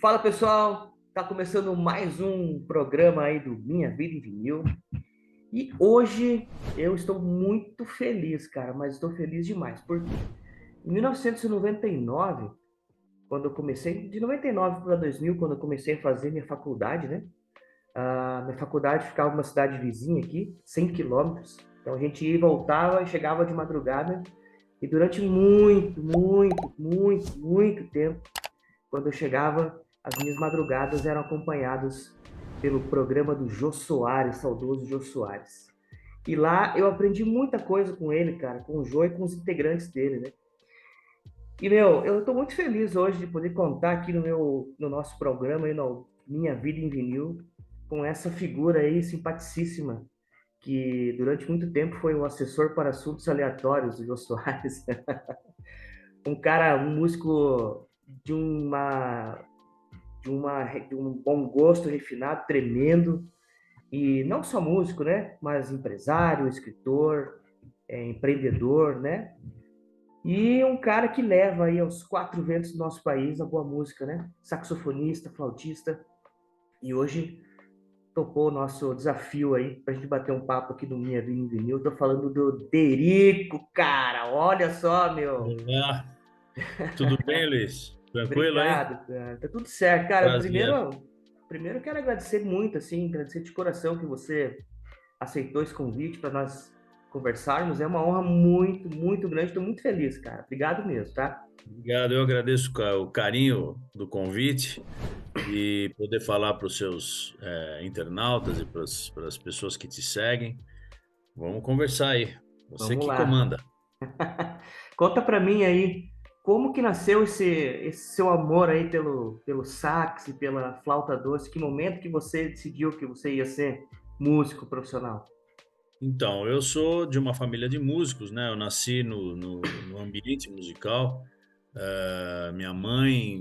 Fala pessoal, tá começando mais um programa aí do Minha Vida em Vinil. E hoje eu estou muito feliz, cara, mas estou feliz demais, porque em 1999, quando eu comecei, de 99 para 2000, quando eu comecei a fazer minha faculdade, né? A minha faculdade ficava numa cidade vizinha aqui, 100 quilômetros. Então a gente ia e voltava e chegava de madrugada. E durante muito tempo, quando eu chegava, as minhas madrugadas eram acompanhadas pelo programa do Jô Soares, saudoso Jô Soares. E lá eu aprendi muita coisa com ele, cara, com o Jô e com os integrantes dele, né? E, eu estou muito feliz hoje de poder contar aqui no nosso programa, aí, no Minha Vida em Vinil, com essa figura aí simpaticíssima, que durante muito tempo foi o assessor para assuntos aleatórios do Jô Soares. Um cara, um músico de uma de um bom gosto refinado, tremendo, e não só músico, né? Mas empresário, escritor, empreendedor, né? E um cara que leva aí aos quatro ventos do nosso país a boa música, né? Saxofonista, flautista, e hoje topou o nosso desafio aí pra gente bater um papo aqui do Minha Vida em Vinil. Tô falando do Derico, cara. Olha só, meu. Olá, tudo bem, Luiz? Tranquilo aí? Obrigado, cara. Tá tudo certo, cara. Prazer. Primeiro eu quero agradecer muito, assim, agradecer de coração que você aceitou esse convite para nós conversarmos. É uma honra muito grande. Estou muito feliz, cara. Obrigado mesmo, tá? Obrigado, eu agradeço o carinho do convite e poder falar para os seus internautas e para as pessoas que te seguem. Vamos conversar aí. Você Vamos que lá. comanda. Conta para mim aí como que nasceu esse seu amor aí pelo sax e pela flauta doce. Que momento que você decidiu que você ia ser músico profissional? Então, eu sou de uma família de músicos, né? Eu nasci no ambiente musical. Minha mãe,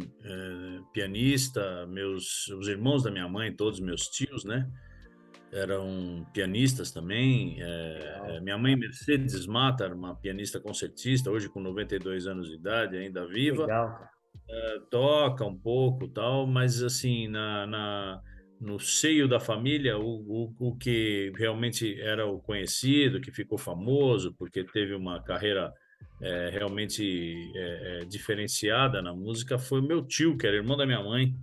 pianista, os irmãos da minha mãe, todos meus tios, né? Eram pianistas também. Legal, Minha mãe, Mercedes Mata, era uma pianista concertista, hoje com 92 anos de idade, ainda que viva. legal, cara. Toca um pouco, tal, mas assim, no seio da família, o que realmente era o conhecido, que ficou famoso, porque teve uma carreira realmente diferenciada na música, foi o meu tio, que era irmão da minha mãe,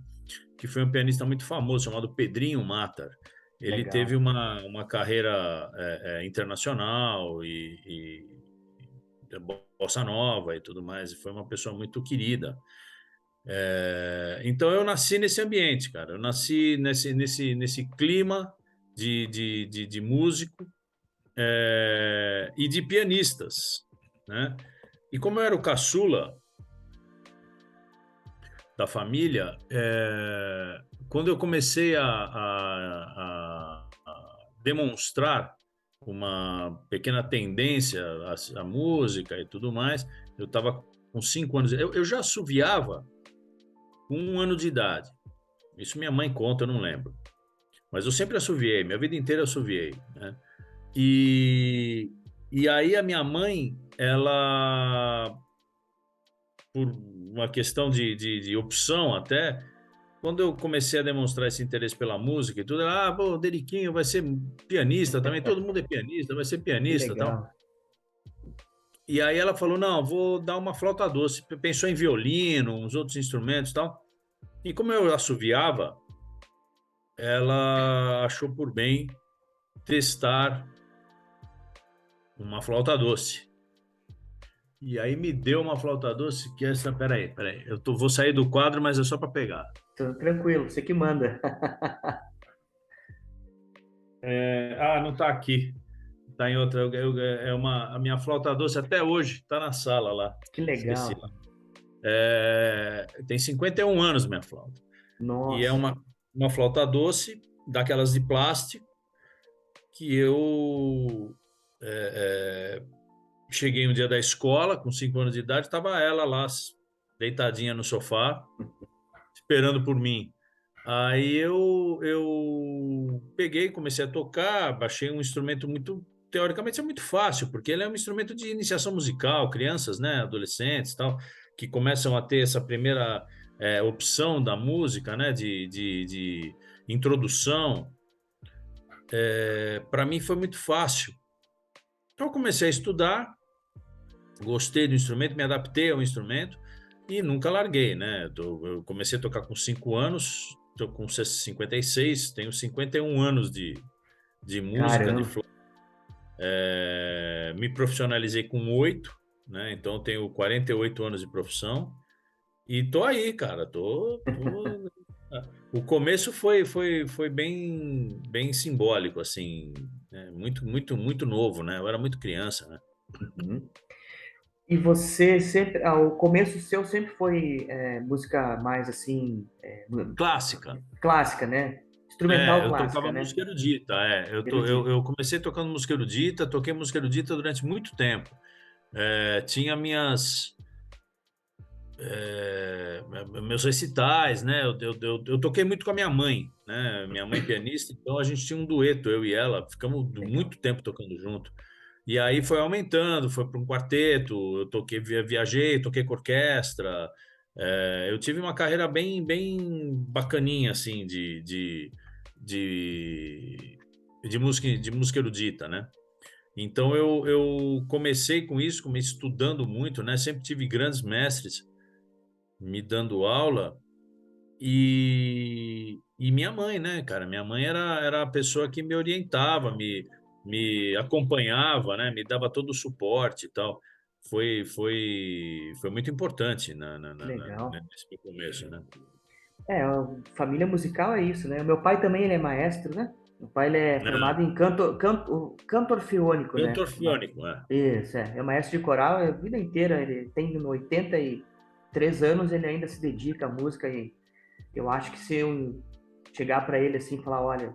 que foi um pianista muito famoso, chamado Pedrinho Matar. Ele teve Legal. uma carreira internacional e bossa nova e tudo mais, e foi uma pessoa muito querida. Então eu nasci nesse ambiente, cara. Eu nasci nesse clima de músico e de pianistas, né? E como eu era o caçula da família, quando eu comecei a demonstrar uma pequena tendência à música e tudo mais, eu estava com 5 anos. Eu já assoviava com 1 ano de idade. Isso minha mãe conta, eu não lembro. Mas eu sempre assoviei, minha vida inteira eu assoviei, né? E, e aí a minha mãe, ela, por uma questão de opção até, quando eu comecei a demonstrar esse interesse pela música e tudo, ela, pô, o Deriquinho vai ser pianista também, todo mundo é pianista, vai ser Que pianista e tal. legal. E aí ela falou, não, vou dar uma flauta doce. Pensou em violino, uns outros instrumentos e tal. E como eu assoviava, ela achou por bem testar uma flauta doce. E aí me deu uma flauta doce que essa, peraí, vou sair do quadro, mas é só para pegar. Tranquilo, você que manda. Não tá aqui, tá em outra. A minha flauta doce até hoje tá na sala lá, Que esqueci legal. lá. Tem 51 anos minha flauta e é Nossa, uma flauta doce daquelas de plástico que eu é, cheguei um dia da escola com 5 anos de idade, estava ela lá deitadinha no sofá esperando por mim. Aí eu peguei, comecei a tocar, baixei um instrumento muito, teoricamente é muito fácil, porque ele é um instrumento de iniciação musical, crianças, né, adolescentes, tal, que começam a ter essa primeira opção da música, né, de introdução, para mim foi muito fácil. Então eu comecei a estudar, gostei do instrumento, me adaptei ao instrumento e nunca larguei, né? Eu comecei a tocar com 5 anos, estou com 56, tenho 51 anos de música, de Caramba. flauta. Me profissionalizei com 8, né? Então eu tenho 48 anos de profissão e tô aí, cara. O começo foi bem simbólico, assim, né? Muito novo, né? Eu era muito criança, né? Uhum. E você sempre, o começo seu sempre foi música mais assim, Clássica. clássica, né? Instrumental Eu clássica, tocava né? música erudita, Erudito. eu comecei tocando música erudita, toquei música erudita durante muito tempo. Tinha meus recitais, né? Eu toquei muito com a minha mãe, né? Minha mãe pianista, então a gente tinha um dueto, eu e ela, ficamos Legal. muito tempo tocando junto. E aí foi aumentando, foi para um quarteto, eu toquei, viajei, toquei com orquestra. Eu tive uma carreira bem bacaninha, assim, de, de música erudita, né? Então eu comecei com isso, comecei estudando muito, né? Sempre tive grandes mestres me dando aula e minha mãe, né, cara? Minha mãe era a pessoa que me orientava, me acompanhava, né? Me dava todo o suporte e tal. Foi muito importante Que legal. nesse meu começo, né? A família musical é isso, né? O meu pai também ele é maestro, né? Meu pai ele é formado em canto orfeônico, Canto né? orfeônico, é. Isso, é maestro de coral a vida inteira. Ele tem 83 anos, ele ainda se dedica à música e eu acho que se eu chegar para ele assim e falar, olha,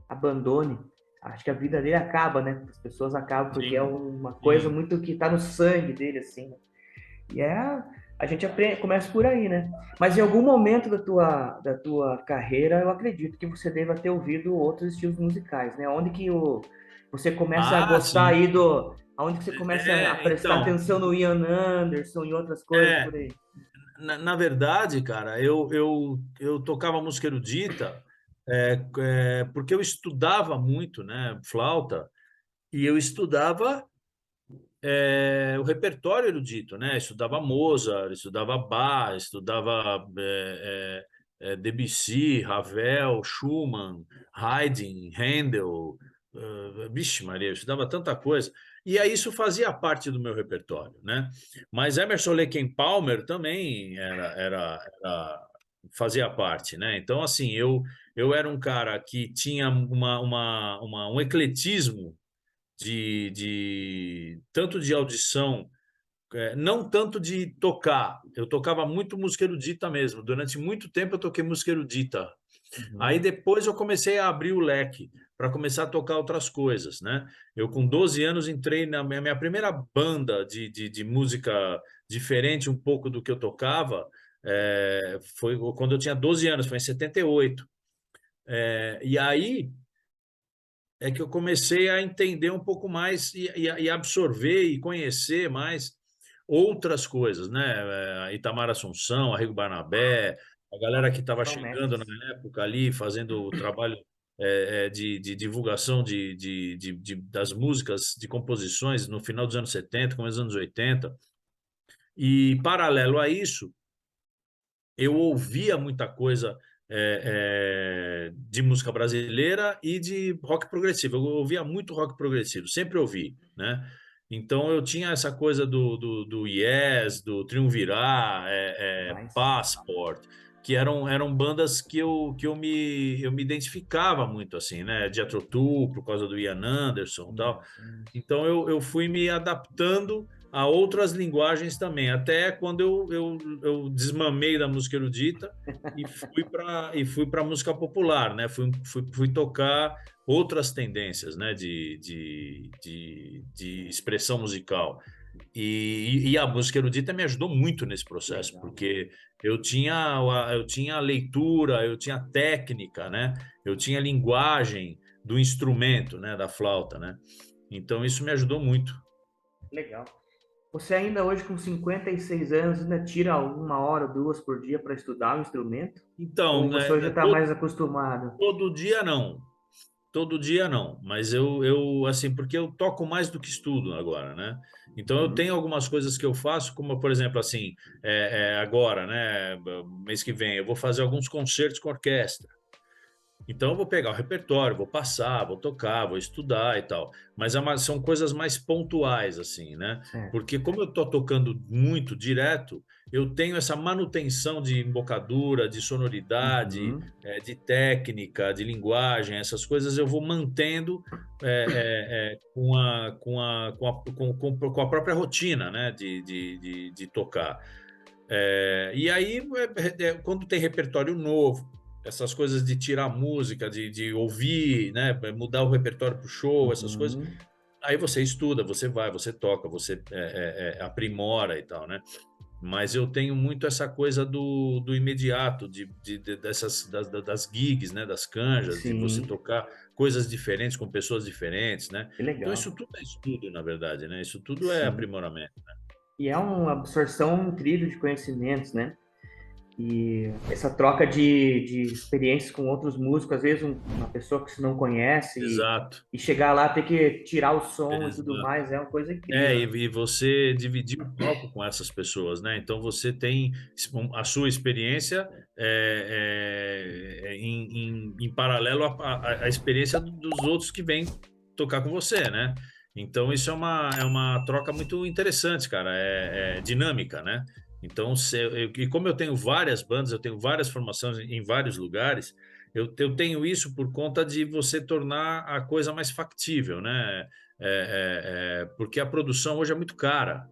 abandone, acho que a vida dele acaba, né? As pessoas acabam porque é Sim, uma coisa sim. muito que tá no sangue dele, assim, né? E a gente aprende, começa por aí, né? Mas em algum momento da tua carreira, eu acredito que você deva ter ouvido outros estilos musicais, né? Você começa a Ah, gostar sim. aí aonde que você começa a prestar Então, atenção no Ian Anderson e outras coisas é, por aí? na verdade, cara, eu tocava música erudita porque eu estudava muito, né, flauta, e eu estudava o repertório erudito, né? Estudava Mozart, estudava Bach, estudava Debussy, Ravel, Schumann, Haydn, Handel, vixe Maria, eu estudava tanta coisa. E aí isso fazia parte do meu repertório, né? Mas Emerson Lake and Palmer também fazia parte, né? Então, assim, eu era um cara que tinha um ecletismo tanto de audição, não tanto de tocar. Eu tocava muito música erudita mesmo. Durante muito tempo eu toquei música erudita. Aí Uhum. depois eu comecei a abrir o leque para começar a tocar outras coisas, né? Eu com 12 anos entrei na minha primeira banda de música diferente um pouco do que eu tocava. Foi quando eu tinha 12 anos, foi em 78. E aí é que eu comecei a entender um pouco mais e absorver e conhecer mais outras coisas, né? Itamar Assunção, Arrigo Barnabé, a galera que estava São chegando na mestres. época ali, fazendo o trabalho de divulgação das músicas, de composições no final dos anos 70, começo dos anos 80. E, paralelo a isso, eu ouvia muita coisa de música brasileira e de rock progressivo. Eu ouvia muito rock progressivo, sempre ouvi, né? Então eu tinha essa coisa do Yes, do Triunvirar, Mas, Passport, que eram bandas que eu me identificava muito, assim, né? Jethro Tull, por causa do Ian Anderson e tal. Então eu fui me adaptando a outras linguagens também, até quando eu desmamei da música erudita e fui para música popular, né? Fui tocar outras tendências, né? De expressão musical. E a música erudita me ajudou muito nesse processo, legal. porque eu tinha a leitura, eu tinha a técnica, né? Eu tinha a linguagem do instrumento, né? Da flauta, né? Então isso me ajudou muito. Legal. Você ainda hoje, com 56 anos, ainda tira 1 hora, 2 por dia para estudar o instrumento? Então, Ou você hoje já né, está mais acostumado? todo dia não. Todo dia não, mas eu assim, porque eu toco mais do que estudo agora, né? Então eu Uhum. tenho algumas coisas que eu faço, como por exemplo assim, agora, né? Mês que vem eu vou fazer alguns concertos com orquestra. Então eu vou pegar o repertório, vou passar, vou tocar, vou estudar e tal. Mas são coisas mais pontuais, assim, né? Certo. Porque como eu tô tocando muito direto, eu tenho essa manutenção de embocadura, de sonoridade, Uhum. de técnica, de linguagem, essas coisas eu vou mantendo com a própria rotina, né? De tocar. E aí, quando tem repertório novo, essas coisas de tirar música, de ouvir, né, mudar o repertório para o show, essas coisas, Uhum. aí você estuda, você vai, você toca, você aprimora e tal, né? Mas eu tenho muito essa coisa do imediato, dessas das gigs, né, das canjas, de você Sim, tocar coisas diferentes com pessoas diferentes, né? que Então legal. isso tudo é estudo, na verdade, né? Isso tudo é Sim. aprimoramento. E é uma absorção incrível de conhecimentos, né? E essa troca de experiências com outros músicos, às vezes uma pessoa que você não conhece Exato. e chegar lá ter que tirar o som e tudo Exato. mais, é uma coisa É, incrível, e, né? e você dividir o palco com essas pessoas, né? Então você tem a sua experiência em paralelo à experiência dos outros que vêm tocar com você, né? Então isso é uma troca muito interessante, cara, é dinâmica, né? Então, e como eu tenho várias bandas, eu tenho várias formações em vários lugares, eu tenho isso por conta de você tornar a coisa mais factível, né? Porque a produção hoje é muito cara,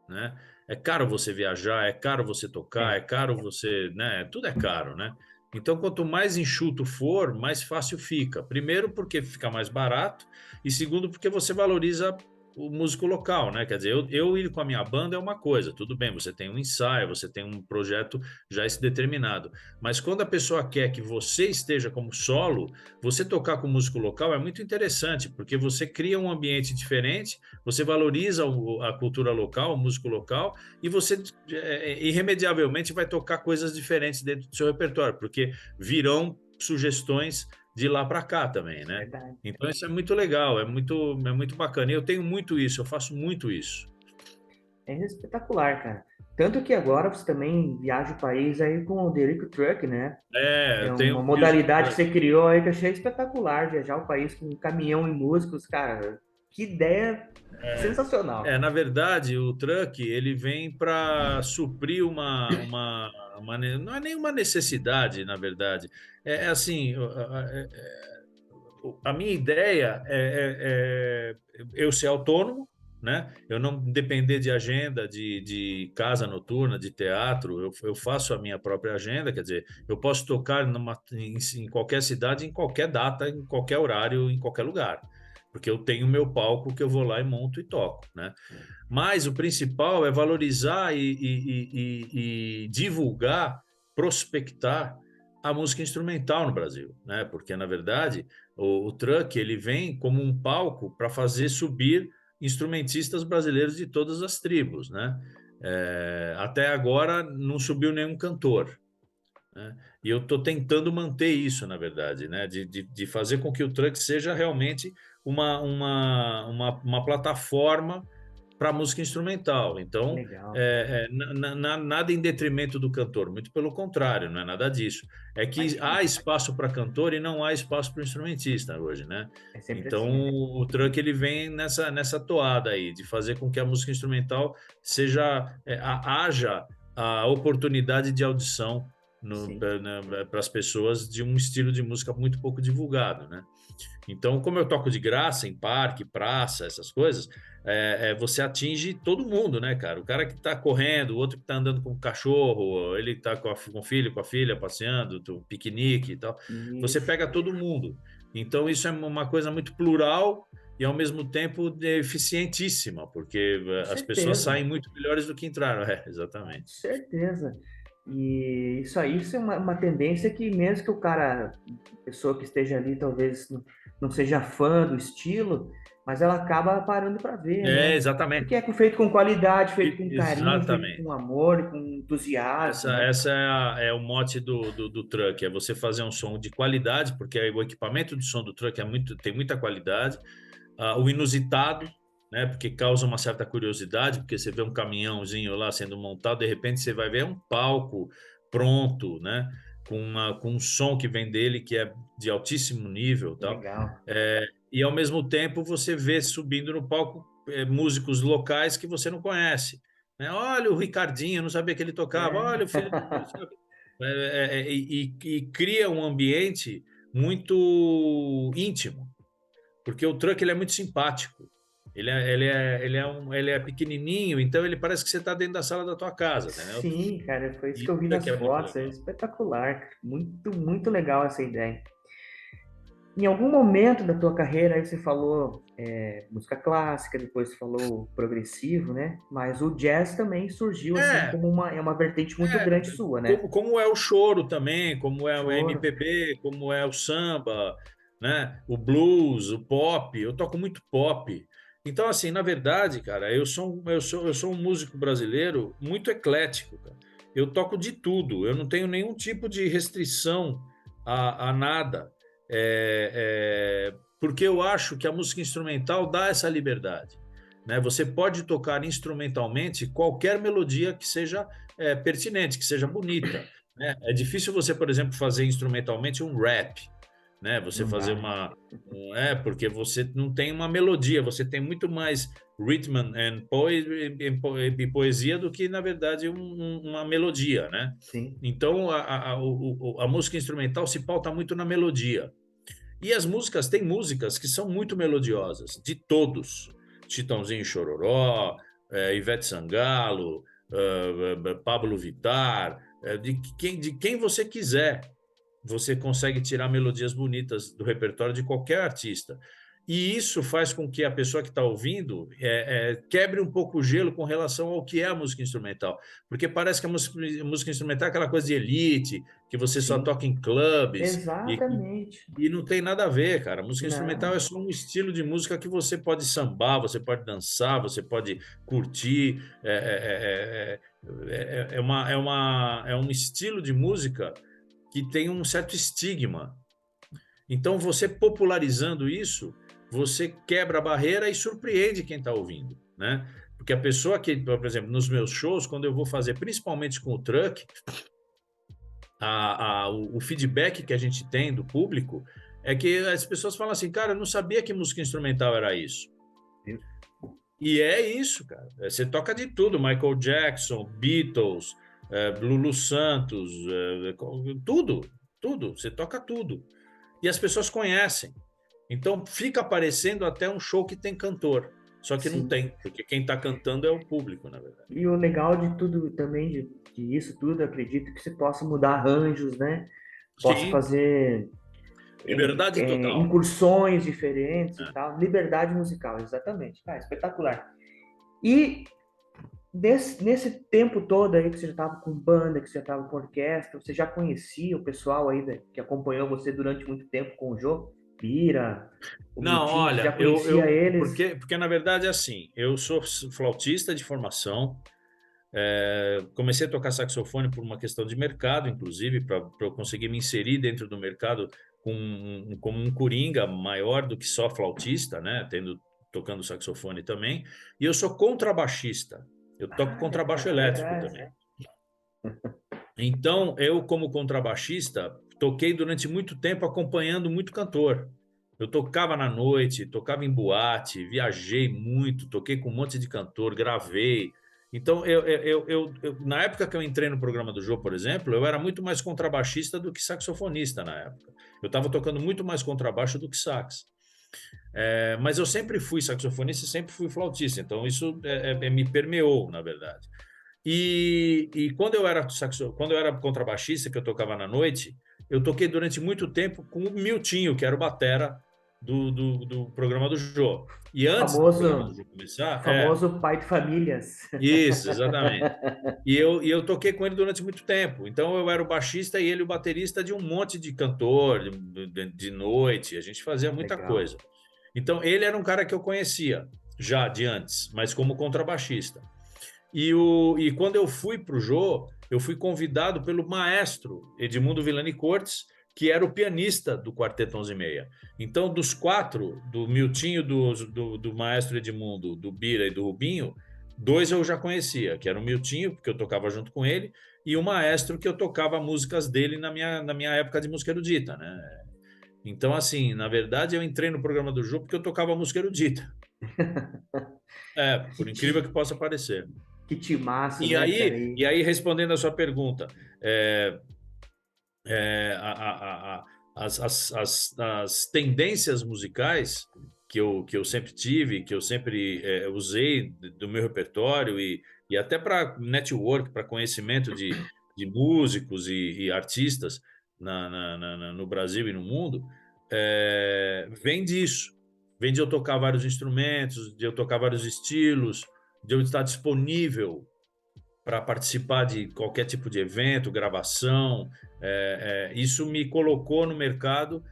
né? É caro você viajar, é caro você tocar, é É, caro você, né? Tudo é caro, né? Então, quanto mais enxuto for, mais fácil fica. Primeiro, porque fica mais barato, e segundo, porque você valoriza o músico local, né? Quer dizer, eu ir com a minha banda é uma coisa, tudo bem, você tem um ensaio, você tem um projeto já determinado. Mas quando a pessoa quer que você esteja como solo, você tocar com o músico local é muito interessante, porque você cria um ambiente diferente, você valoriza a cultura local, o músico local, e você irremediavelmente vai tocar coisas diferentes dentro do seu repertório, porque virão sugestões de lá para cá também, né? verdade. Então isso é muito legal, é muito bacana. E eu tenho muito isso, eu faço muito isso. É espetacular, cara. Tanto que agora você também viaja o país aí com o Derico Truck, né? É Eu uma tenho music modalidade que truck. você criou aí que eu achei espetacular, viajar o país com um caminhão e músicos, cara. Que ideia sensacional. Na verdade, o truck ele vem para suprir não é nenhuma necessidade, na verdade. É assim, a minha ideia é eu ser autônomo, né? Eu não depender de agenda, de casa noturna, de teatro. Eu faço a minha própria agenda, quer dizer, eu posso tocar em qualquer cidade, em qualquer data, em qualquer horário, em qualquer lugar. Porque eu tenho o meu palco que eu vou lá e monto e toco, né? Mas o principal é valorizar e divulgar, prospectar a música instrumental no Brasil, né? Porque na verdade o truck ele vem como um palco para fazer subir instrumentistas brasileiros de todas as tribos, né? Até agora não subiu nenhum cantor, né? E eu estou tentando manter isso, na verdade, né? De fazer com que o truck seja realmente uma plataforma para música instrumental. Então, Legal. nada em detrimento do cantor, muito pelo contrário, não é nada disso. É que Imagina. há espaço para cantor e não há espaço para instrumentista hoje, né? É sempre Então, assim, né? o truck ele vem nessa toada aí, de fazer com que a música instrumental haja a oportunidade de audição Sim. para as pessoas de um estilo de música muito pouco divulgado, né? Então, como eu toco de graça em parque, praça, essas coisas, você atinge todo mundo, né, cara? O cara que tá correndo, o outro que tá andando com o cachorro, ele que tá com o filho, com a filha, passeando, piquenique e tal. Você Isso. pega todo mundo. Então, isso é uma coisa muito plural e, ao mesmo tempo, eficientíssima, porque Com as pessoas certeza. saem muito melhores do que entraram. Exatamente. Certeza. E isso é uma tendência que mesmo que o cara, pessoa que esteja ali, talvez não seja fã do estilo, mas ela acaba parando para ver, É, né? exatamente. Porque é feito com qualidade, feito com carinho, feito Exatamente. com amor, com entusiasmo, né? Essa é o mote do truck, é você fazer um som de qualidade, porque o equipamento de som do truck tem muita qualidade. O inusitado, né? Porque causa uma certa curiosidade, porque você vê um caminhãozinho lá sendo montado, de repente você vai ver um palco pronto, né? Com um som que vem dele que é de altíssimo nível, tal. Legal. E ao mesmo tempo você vê subindo no palco músicos locais que você não conhece, né? Olha o Ricardinho, eu não sabia que ele tocava. É. Olha o filho do... e cria um ambiente muito íntimo, porque o truck ele é muito simpático. Ele é pequenininho, então ele parece que você está dentro da sala da tua casa, entendeu? Sim, cara, foi isso que Isso eu vi é nas que é muito fotos, é legal. espetacular. Muito, muito legal essa ideia. Em algum momento da tua carreira, aí você falou música clássica, depois você falou progressivo, né? Mas o jazz também surgiu assim É, como uma vertente muito grande sua, né? como é o choro também, como é o Choro. MPB, como é o samba, né? O blues, o pop. Eu toco muito pop. Então, assim, na verdade, cara, eu sou um músico brasileiro muito eclético, cara. Eu toco de tudo. Eu não tenho nenhum tipo de restrição a nada. Porque eu acho que a música instrumental dá essa liberdade, né? Você pode tocar instrumentalmente qualquer melodia que seja pertinente, que seja bonita, né? É difícil você, por exemplo, fazer instrumentalmente um rap, né? Você Não fazer dá. porque você não tem uma melodia, você tem muito mais rhythm and poesia do que, na verdade, uma melodia, né? Sim, Então, a música instrumental se pauta muito na melodia. E as músicas, tem músicas que são muito melodiosas, de todos. Chitãozinho e Chororó, Ivete Sangalo, Pablo Vittar, de quem você quiser, você consegue tirar melodias bonitas do repertório de qualquer artista. E isso faz com que a pessoa que está ouvindo quebre um pouco o gelo com relação ao que é a música instrumental. Porque parece que a música instrumental é aquela coisa de elite, que você só sim. toca em clubes, Exatamente. e não tem nada a ver, cara. Música instrumental Não. é só um estilo de música que você pode sambar, você pode dançar, você pode curtir. É um estilo de música que tem um certo estigma. Então, você popularizando isso, você quebra a barreira e surpreende quem está ouvindo, né? Porque a pessoa que, por exemplo, nos meus shows, quando eu vou fazer, principalmente com o truck, o feedback que a gente tem do público é que as pessoas falam assim, cara, eu não sabia que música instrumental era isso. E é isso, cara. Você toca de tudo, Michael Jackson, Beatles, Lulu Santos, tudo, tudo. Você toca tudo. E as pessoas conhecem. Então fica parecendo até um show que tem cantor. Só que não Sim. tem, porque quem está cantando é o público, na verdade. E o legal de tudo também, de isso tudo, eu acredito que você possa mudar arranjos, né? Possa Sim, fazer liberdade total. incursões diferentes e Né? tal. Liberdade musical, exatamente. Ah, espetacular. E nesse tempo todo aí que você já estava com banda, que você já estava com orquestra, você já conhecia o pessoal aí que acompanhou você durante muito tempo com o Jô? Pira, o Não, Miltinho, você já olha, conhecia eles? porque na verdade é assim, eu sou flautista de formação, comecei a tocar saxofone por uma questão de mercado, inclusive, para eu conseguir me inserir dentro do mercado como um coringa maior do que só flautista, né? Tocando saxofone também. E eu sou contrabaixista, eu toco Ah, contrabaixo é elétrico verdade. também. Então, eu, como contrabaixista, toquei durante muito tempo acompanhando muito cantor. Eu tocava na noite, tocava em boate, viajei muito, toquei com um monte de cantor, gravei. Então, na época que eu entrei no programa do Jô, por exemplo, eu era muito mais contrabaixista do que saxofonista na época. Eu estava tocando muito mais contrabaixo do que sax. Mas eu sempre fui saxofonista e sempre fui flautista, então isso me permeou, na verdade. E quando eu era contrabaixista, que eu tocava na noite, eu toquei durante muito tempo com o Miltinho, que era o batera do programa do Jô. E antes do programa do Famoso, Jô começar, famoso pai de famílias. isso, exatamente. E eu toquei com ele durante muito tempo. Então eu era o baixista e ele o baterista de um monte de cantor de noite. A gente fazia muita Legal. coisa. Então, ele era um cara que eu conhecia já de antes, mas como contrabaixista. E quando eu fui para o Jô, eu fui convidado pelo maestro Edmundo Villani Cortes, que era o pianista do Quarteto 11 e Meia. Então, dos quatro, do Miltinho, do maestro Edmundo, do Bira e do Rubinho, dois eu já conhecia, que era o Miltinho, porque eu tocava junto com ele, e o maestro que eu tocava músicas dele na minha época de música erudita, né? Então, assim, na verdade, eu entrei no programa do Jô porque eu tocava música erudita. Que, Por incrível que ti, possa parecer. que timaço, E né, cara? aí, e aí respondendo a sua pergunta, é, é, as tendências musicais que eu sempre tive, que eu sempre usei do meu repertório e até para network, para conhecimento de músicos e artistas no Brasil e no mundo, vem disso. Vem de eu tocar vários instrumentos, de eu tocar vários estilos, de eu estar disponível para participar de qualquer tipo de evento, gravação. Isso me colocou no mercado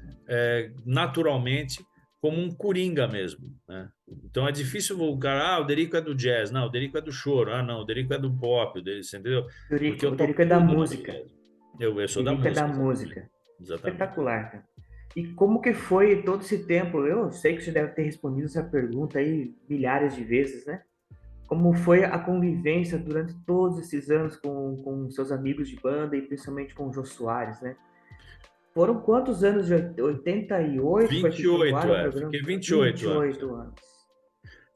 naturalmente como um coringa mesmo, né? Então é difícil o cara, o Derico é do jazz, não, o Derico é do choro, não, o Derico é do pop, você entendeu? Porque eu O toco Derico é da tudo na música. verdade. Eu O sou da Derico é da música, exatamente. música. Exatamente. Espetacular, cara. E como que foi todo esse tempo? Eu sei que você deve ter respondido essa pergunta aí milhares de vezes, né? Como foi a convivência durante todos esses anos com seus amigos de banda e principalmente com o Jô Soares, né? Foram quantos anos de 88 foi que foi no ar 28, o programa? fiquei 28 anos. 28 anos.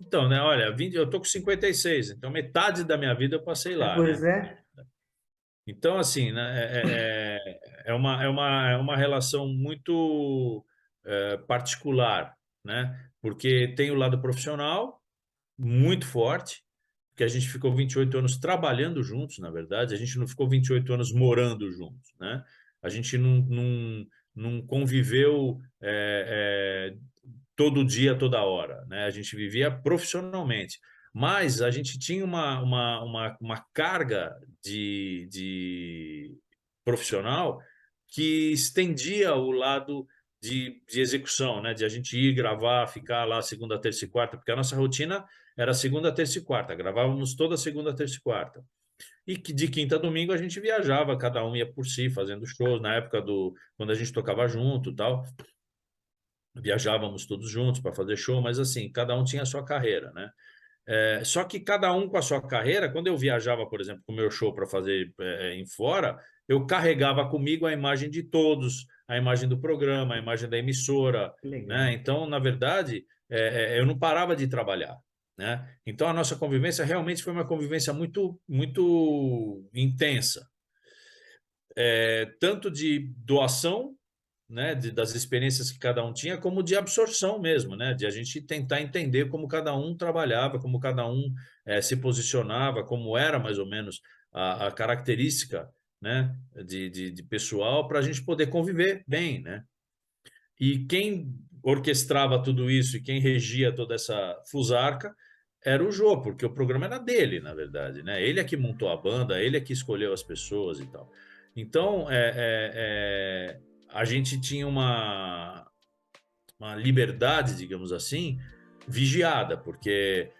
Então, né, olha, eu tô com 56, então metade da minha vida eu passei lá, Pois né? é, Então, assim, né, é uma relação muito particular, né? Porque tem o lado profissional muito forte, que a gente ficou 28 anos trabalhando juntos, na verdade, a gente não ficou 28 anos morando juntos, né? A gente não conviveu todo dia, toda hora, né? A gente vivia profissionalmente, mas a gente tinha uma carga de profissional que estendia o lado de execução, né? De a gente ir gravar, ficar lá segunda, terça e quarta, porque a nossa rotina era segunda, terça e quarta, gravávamos toda segunda, terça e quarta. E que de quinta a domingo a gente viajava, cada um ia por si, fazendo shows, na época quando a gente tocava junto, tal, viajávamos todos juntos para fazer show, mas assim, cada um tinha a sua carreira, né? Só que cada um com a sua carreira, quando eu viajava, por exemplo, com o meu show para fazer em fora, eu carregava comigo a imagem de todos, a imagem do programa, a imagem da emissora, que né? legal. Então, na verdade, eu não parava de trabalhar, né? Então, a nossa convivência realmente foi uma convivência muito, muito intensa, tanto de doação, né, das experiências que cada um tinha, como de absorção mesmo, né, de a gente tentar entender como cada um trabalhava, como cada um se posicionava, como era mais ou menos a característica, né, de pessoal para a gente poder conviver bem, né? E quem orquestrava tudo isso e quem regia toda essa fusarca era o Jô, porque o programa era dele, na verdade, né? Ele é que montou a banda, ele é que escolheu as pessoas e tal. Então, a gente tinha uma liberdade, digamos assim, vigiada, porque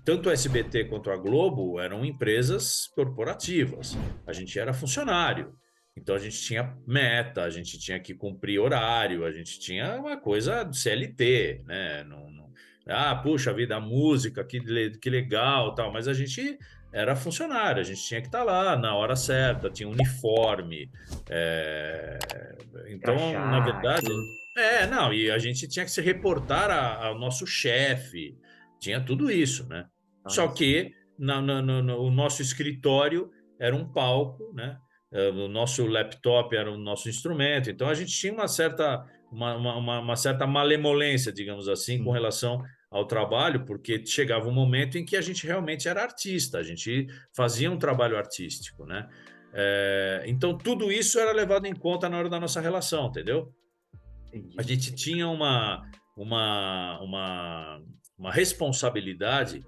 tanto o SBT quanto a Globo eram empresas corporativas. A gente era funcionário. Então a gente tinha meta, a gente tinha que cumprir horário, a gente tinha uma coisa do CLT, né? Puxa vida, a música, que legal, tal, mas a gente era funcionário, a gente tinha que estar lá na hora certa, tinha uniforme. é, Então, na Crachá, verdade, tudo. não, e a gente tinha que se reportar ao nosso chefe, tinha tudo isso, né? Só Olha só. que o nosso escritório era um palco, né? O nosso laptop era o nosso instrumento, então a gente tinha uma certa malemolência, digamos assim, com Sim, relação ao trabalho, porque chegava um momento em que a gente realmente era artista, a gente fazia um trabalho artístico, né? Então tudo isso era levado em conta na hora da nossa relação, entendeu? A entendi. gente tinha uma, uma, uma responsabilidade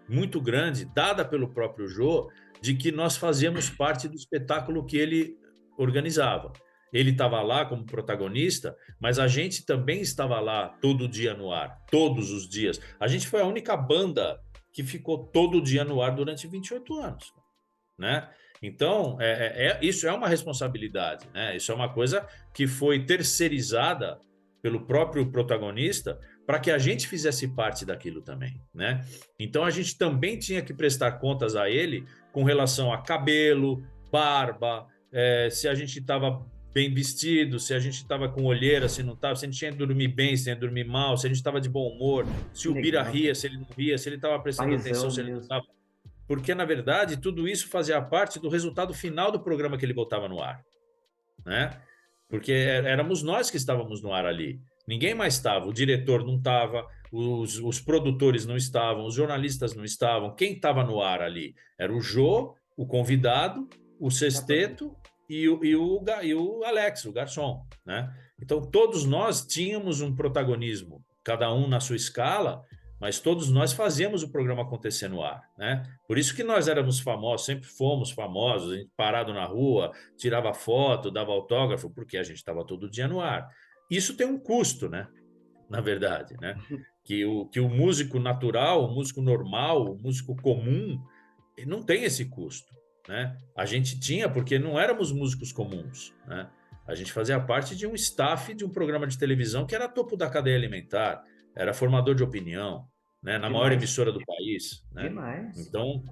muito grande, dada pelo próprio Jô, de que nós fazíamos parte do espetáculo que ele organizava. ele estava lá como protagonista, mas a gente também estava lá todo dia no ar, todos os dias. A gente foi a única banda que ficou todo dia no ar durante 28 anos, né? Então, isso é uma responsabilidade, né? Isso é uma coisa que foi terceirizada pelo próprio protagonista para que a gente fizesse parte daquilo também, né? Então, a gente também tinha que prestar contas a ele com relação a cabelo, barba, se a gente estava bem vestido, se a gente estava com olheira, se não estava, se a gente tinha que dormir bem, se ia dormir mal, se a gente estava de bom humor, se Que o Bira legal, ria, cara. se ele não ria, se ele estava prestando atenção, Paizão se ele não mesmo. estava. Porque, na verdade, tudo isso fazia parte do resultado final do programa que ele botava no ar, né? Porque éramos nós que estávamos no ar ali. Ninguém mais estava. O diretor não estava, os produtores não estavam, os jornalistas não estavam. Quem estava no ar ali? Era o Jô, o convidado, o Exatamente. Sexteto e o Alex, o garçom, né? Então, todos nós tínhamos um protagonismo, cada um na sua escala, mas todos nós fazíamos o programa acontecer no ar, né? Por isso que nós éramos famosos, sempre fomos famosos, a gente parado na rua, tirava foto, dava autógrafo, porque a gente estava todo dia no ar. Isso tem um custo, né? Na verdade, né? Que o músico natural, o músico normal, o músico comum, ele não tem esse custo, né? A gente tinha porque não éramos músicos comuns, né? A gente fazia parte de um staff de um programa de televisão que era topo da cadeia alimentar, era formador de opinião, né? Na maior Demais, emissora do país, né? demais. Então,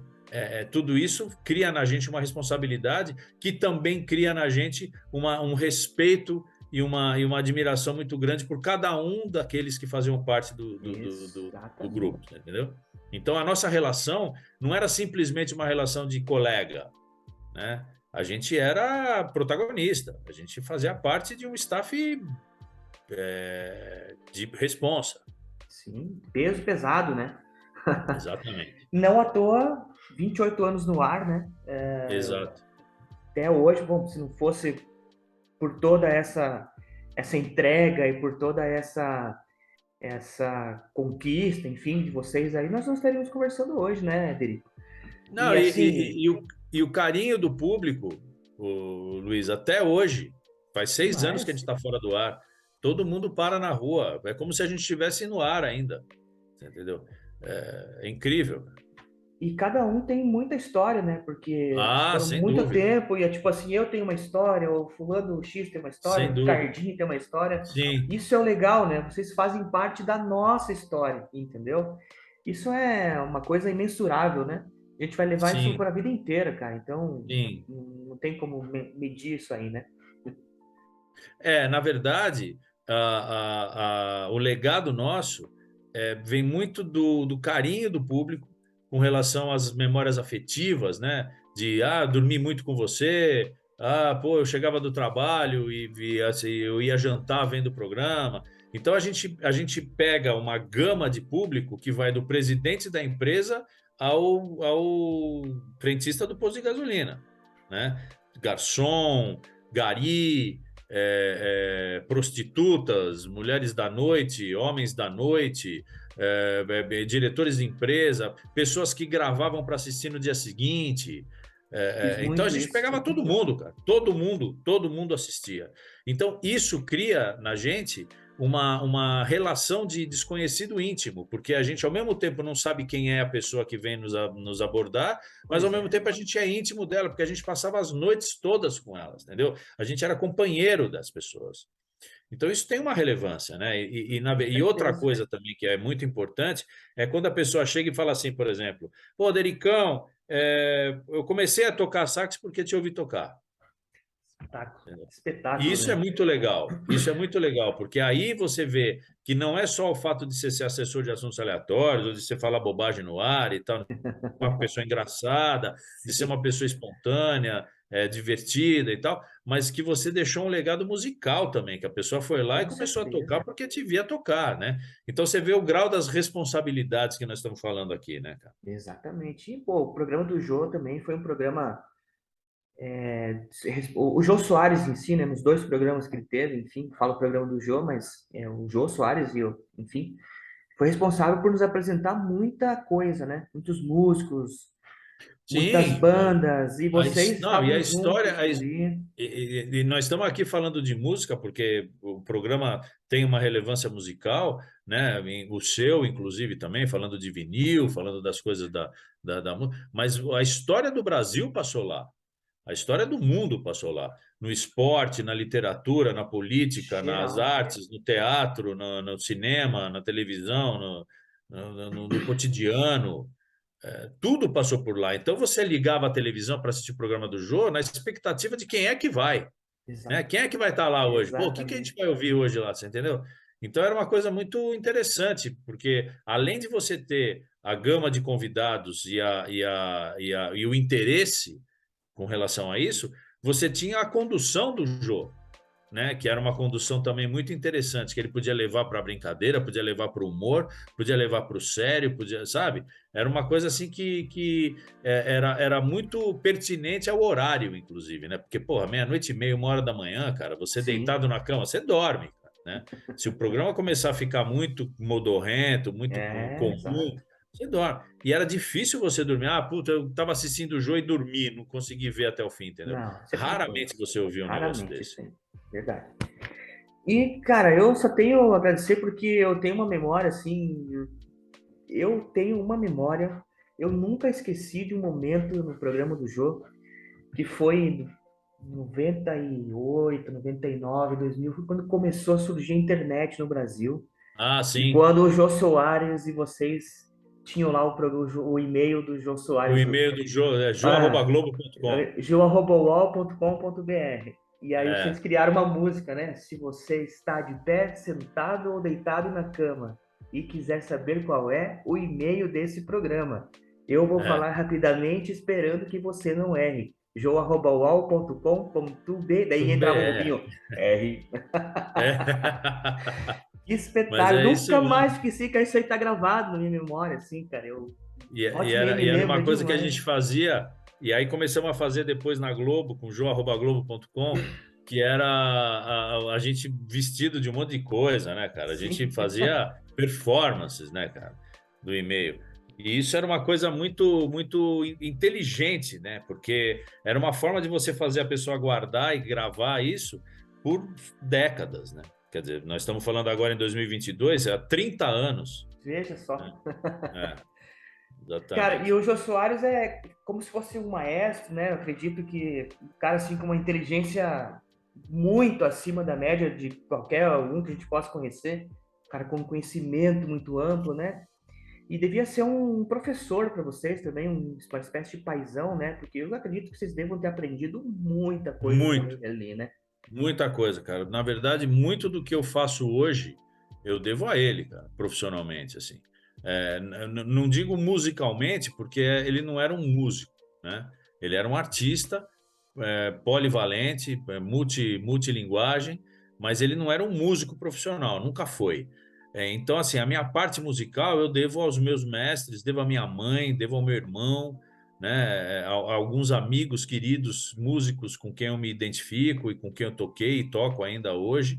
tudo isso cria na gente uma responsabilidade que também cria na gente um respeito e uma admiração muito grande por cada um daqueles que faziam parte do grupo, Exatamente. entendeu? Então, a nossa relação não era simplesmente uma relação de colega, né? A gente era protagonista, a gente fazia parte de um staff de responsa. Sim, peso pesado, né? Exatamente. Não à toa, 28 anos no ar, né? Exato. Até hoje, bom, se não fosse por toda essa entrega e por toda essa conquista, enfim, de vocês aí, nós não estaríamos conversando hoje, né, Derico? Não, E assim, e o carinho do público, Luiz, até hoje, faz 6 anos que a gente demais. está fora do ar. Todo mundo para na rua. É como se a gente estivesse no ar ainda. Você entendeu? É incrível. E cada um tem muita história, né? Porque Ah, foram sem muito dúvida. tempo, e é tipo assim, eu tenho uma história, o fulano X tem uma história, Sem o dúvida. Ricardinho tem uma história. Sim, Isso é o legal, né? Vocês fazem parte da nossa história, entendeu? Isso é uma coisa imensurável, né? A gente vai levar isso sim, para a vida inteira, cara. Então, sim. não tem como medir isso aí, né? Na verdade, o legado nosso vem muito do carinho do público com relação às memórias afetivas, né? De dormir muito com você, pô, eu chegava do trabalho e assim, eu ia jantar vendo o programa. Então a gente pega uma gama de público que vai do presidente da empresa ao frentista do posto de gasolina, né? Garçom, gari, prostitutas, mulheres da noite, homens da noite, diretores de empresa, pessoas que gravavam para assistir no dia seguinte. Fiz Então a muito gente isso. pegava todo mundo, cara, todo mundo assistia. Então isso cria na gente uma relação de desconhecido íntimo, porque a gente ao mesmo tempo não sabe quem é a pessoa que vem nos abordar, mas ao Pois mesmo é, tempo a gente é íntimo dela, porque a gente passava as noites todas com elas, entendeu? A gente era companheiro das pessoas. Então, isso tem uma relevância, né? com E outra certeza. coisa também que é muito importante é quando a pessoa chega e fala assim, por exemplo, pô, Dericão, eu comecei a tocar sax porque te ouvi tocar. Espetáculo, E espetáculo, isso é né? muito legal, isso é muito legal, porque aí você vê que não é só o fato de você ser assessor de assuntos aleatórios, ou de você falar bobagem no ar e tal, uma pessoa engraçada, de ser Sim, uma pessoa espontânea, divertida e tal, mas que você deixou um legado musical também, que a pessoa foi lá e com começou a certeza. tocar porque te via tocar, né? Então você vê o grau das responsabilidades que nós estamos falando aqui, né, cara? Exatamente. E, pô, o programa do Jô também foi um programa. O Jô Soares em si, né, nos dois programas que ele teve, enfim, falo o programa do Jô, mas o Jô Soares enfim, foi responsável por nos apresentar muita coisa, né? Muitos músicos, muitas Sim, bandas, e vocês não, e a estavam história, juntos ali. e nós estamos aqui falando de música porque o programa tem uma relevância musical, né? O seu, inclusive, também, falando de vinil, falando das coisas mas a história do Brasil passou lá. A história do mundo passou lá. No esporte, na literatura, na política, nas Geral. artes, no teatro, no cinema, na televisão, no cotidiano. Tudo passou por lá. Então você ligava a televisão para assistir o programa do Jô na expectativa de quem é que vai, né? Exato. Quem é que vai estar lá hoje? Pô, o que que a gente Exatamente. vai ouvir hoje lá, você entendeu? Então era uma coisa muito interessante, porque além de você ter a gama de convidados e o interesse com relação a isso, você tinha a condução do Jô, né? Que era uma condução também muito interessante, que ele podia levar para a brincadeira, podia levar para o humor, podia levar para o sério, podia, sabe? Era uma coisa assim era muito pertinente ao horário, inclusive, né? Porque, porra, meia-noite e meia, 1 hora da manhã, cara, você Sim. deitado na cama, você dorme, cara, né? Se o programa começar a ficar muito modorrento, muito Exato. comum, você dorme. E era difícil você dormir. Ah, puta, eu estava assistindo o jogo e dormi, não consegui ver até o fim, entendeu? Não, sempre foi. Raramente você ouvia um negócio Raramente, desse. sempre. Verdade. E, cara, eu só tenho a agradecer porque eu tenho uma memória, assim, eu tenho uma memória, eu nunca esqueci de um momento no programa do jogo, que foi em 98, 99, 2000, foi quando começou a surgir a internet no Brasil, Ah, e sim. quando o Jô Soares e vocês tinham lá o e-mail do Jô O Soares, e-mail do Jô é ah, jô@globo.com. gil.uol.com.br. E aí vocês É, criaram uma música, né? Se você está de pé, sentado ou deitado na cama e quiser saber qual é o e-mail desse programa, eu vou é. falar rapidamente esperando que você não erre. jo@uol.com.br. Daí Tudo entrava o bem, Rubinho. R. é. Que Mas espetáculo. é isso Nunca mais mesmo. esqueci que isso aí tá gravado na minha memória, assim, cara. Eu, E volta e meia era, me e era lembro uma coisa que a gente demais. fazia, e aí começamos a fazer depois na Globo, com jô@globo.com, que era a gente vestido de um monte de coisa, né, cara? A gente Sim. fazia performances, né, cara, do e-mail. E isso era uma coisa muito, muito inteligente, né? Porque era uma forma de você fazer a pessoa guardar e gravar isso por décadas, né? Quer dizer, nós estamos falando agora em 2022, há 30 anos, Veja né? só. É, Cara, e exatamente. o Jô Soares é como se fosse um maestro, né? Eu acredito que um cara assim com uma inteligência muito acima da média de qualquer um que a gente possa conhecer, um cara com um conhecimento muito amplo, né? E devia ser um professor para vocês também, uma espécie de paizão, né? Porque eu acredito que vocês devam ter aprendido muita coisa com Muito, ele ali, né? muita coisa, cara. Na verdade, muito do que eu faço hoje, eu devo a ele, cara, profissionalmente, assim. Não digo musicalmente, porque ele não era um músico, né? Ele era um artista, polivalente, multilinguagem, mas ele não era um músico profissional, nunca foi. Então, assim, a minha parte musical eu devo aos meus mestres, devo à minha mãe, devo ao meu irmão, né, a alguns amigos queridos músicos com quem eu me identifico e com quem eu toquei e toco ainda hoje,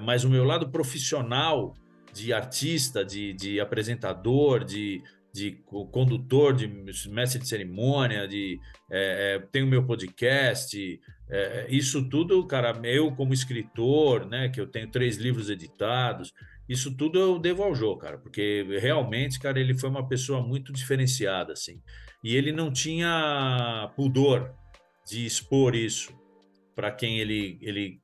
mas o meu lado profissional de artista, de apresentador, de condutor, de mestre de cerimônia, tenho meu podcast, isso tudo, cara, eu como escritor, né, que eu tenho 3 livros editados, isso tudo eu devo ao Jô, cara, porque realmente, cara, ele foi uma pessoa muito diferenciada, assim. E ele não tinha pudor de expor isso para quem ele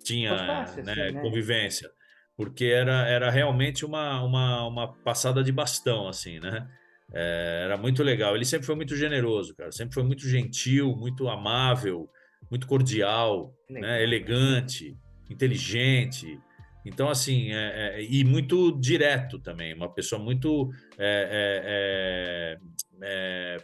tinha, Gostasse, assim, né, né? convivência, porque era realmente uma passada de bastão, assim, né? Era muito legal. Ele sempre foi muito generoso, cara, sempre foi muito gentil, muito amável, muito cordial, né? Legal, cara. Elegante, inteligente. Então, assim, e muito direto também, uma pessoa muito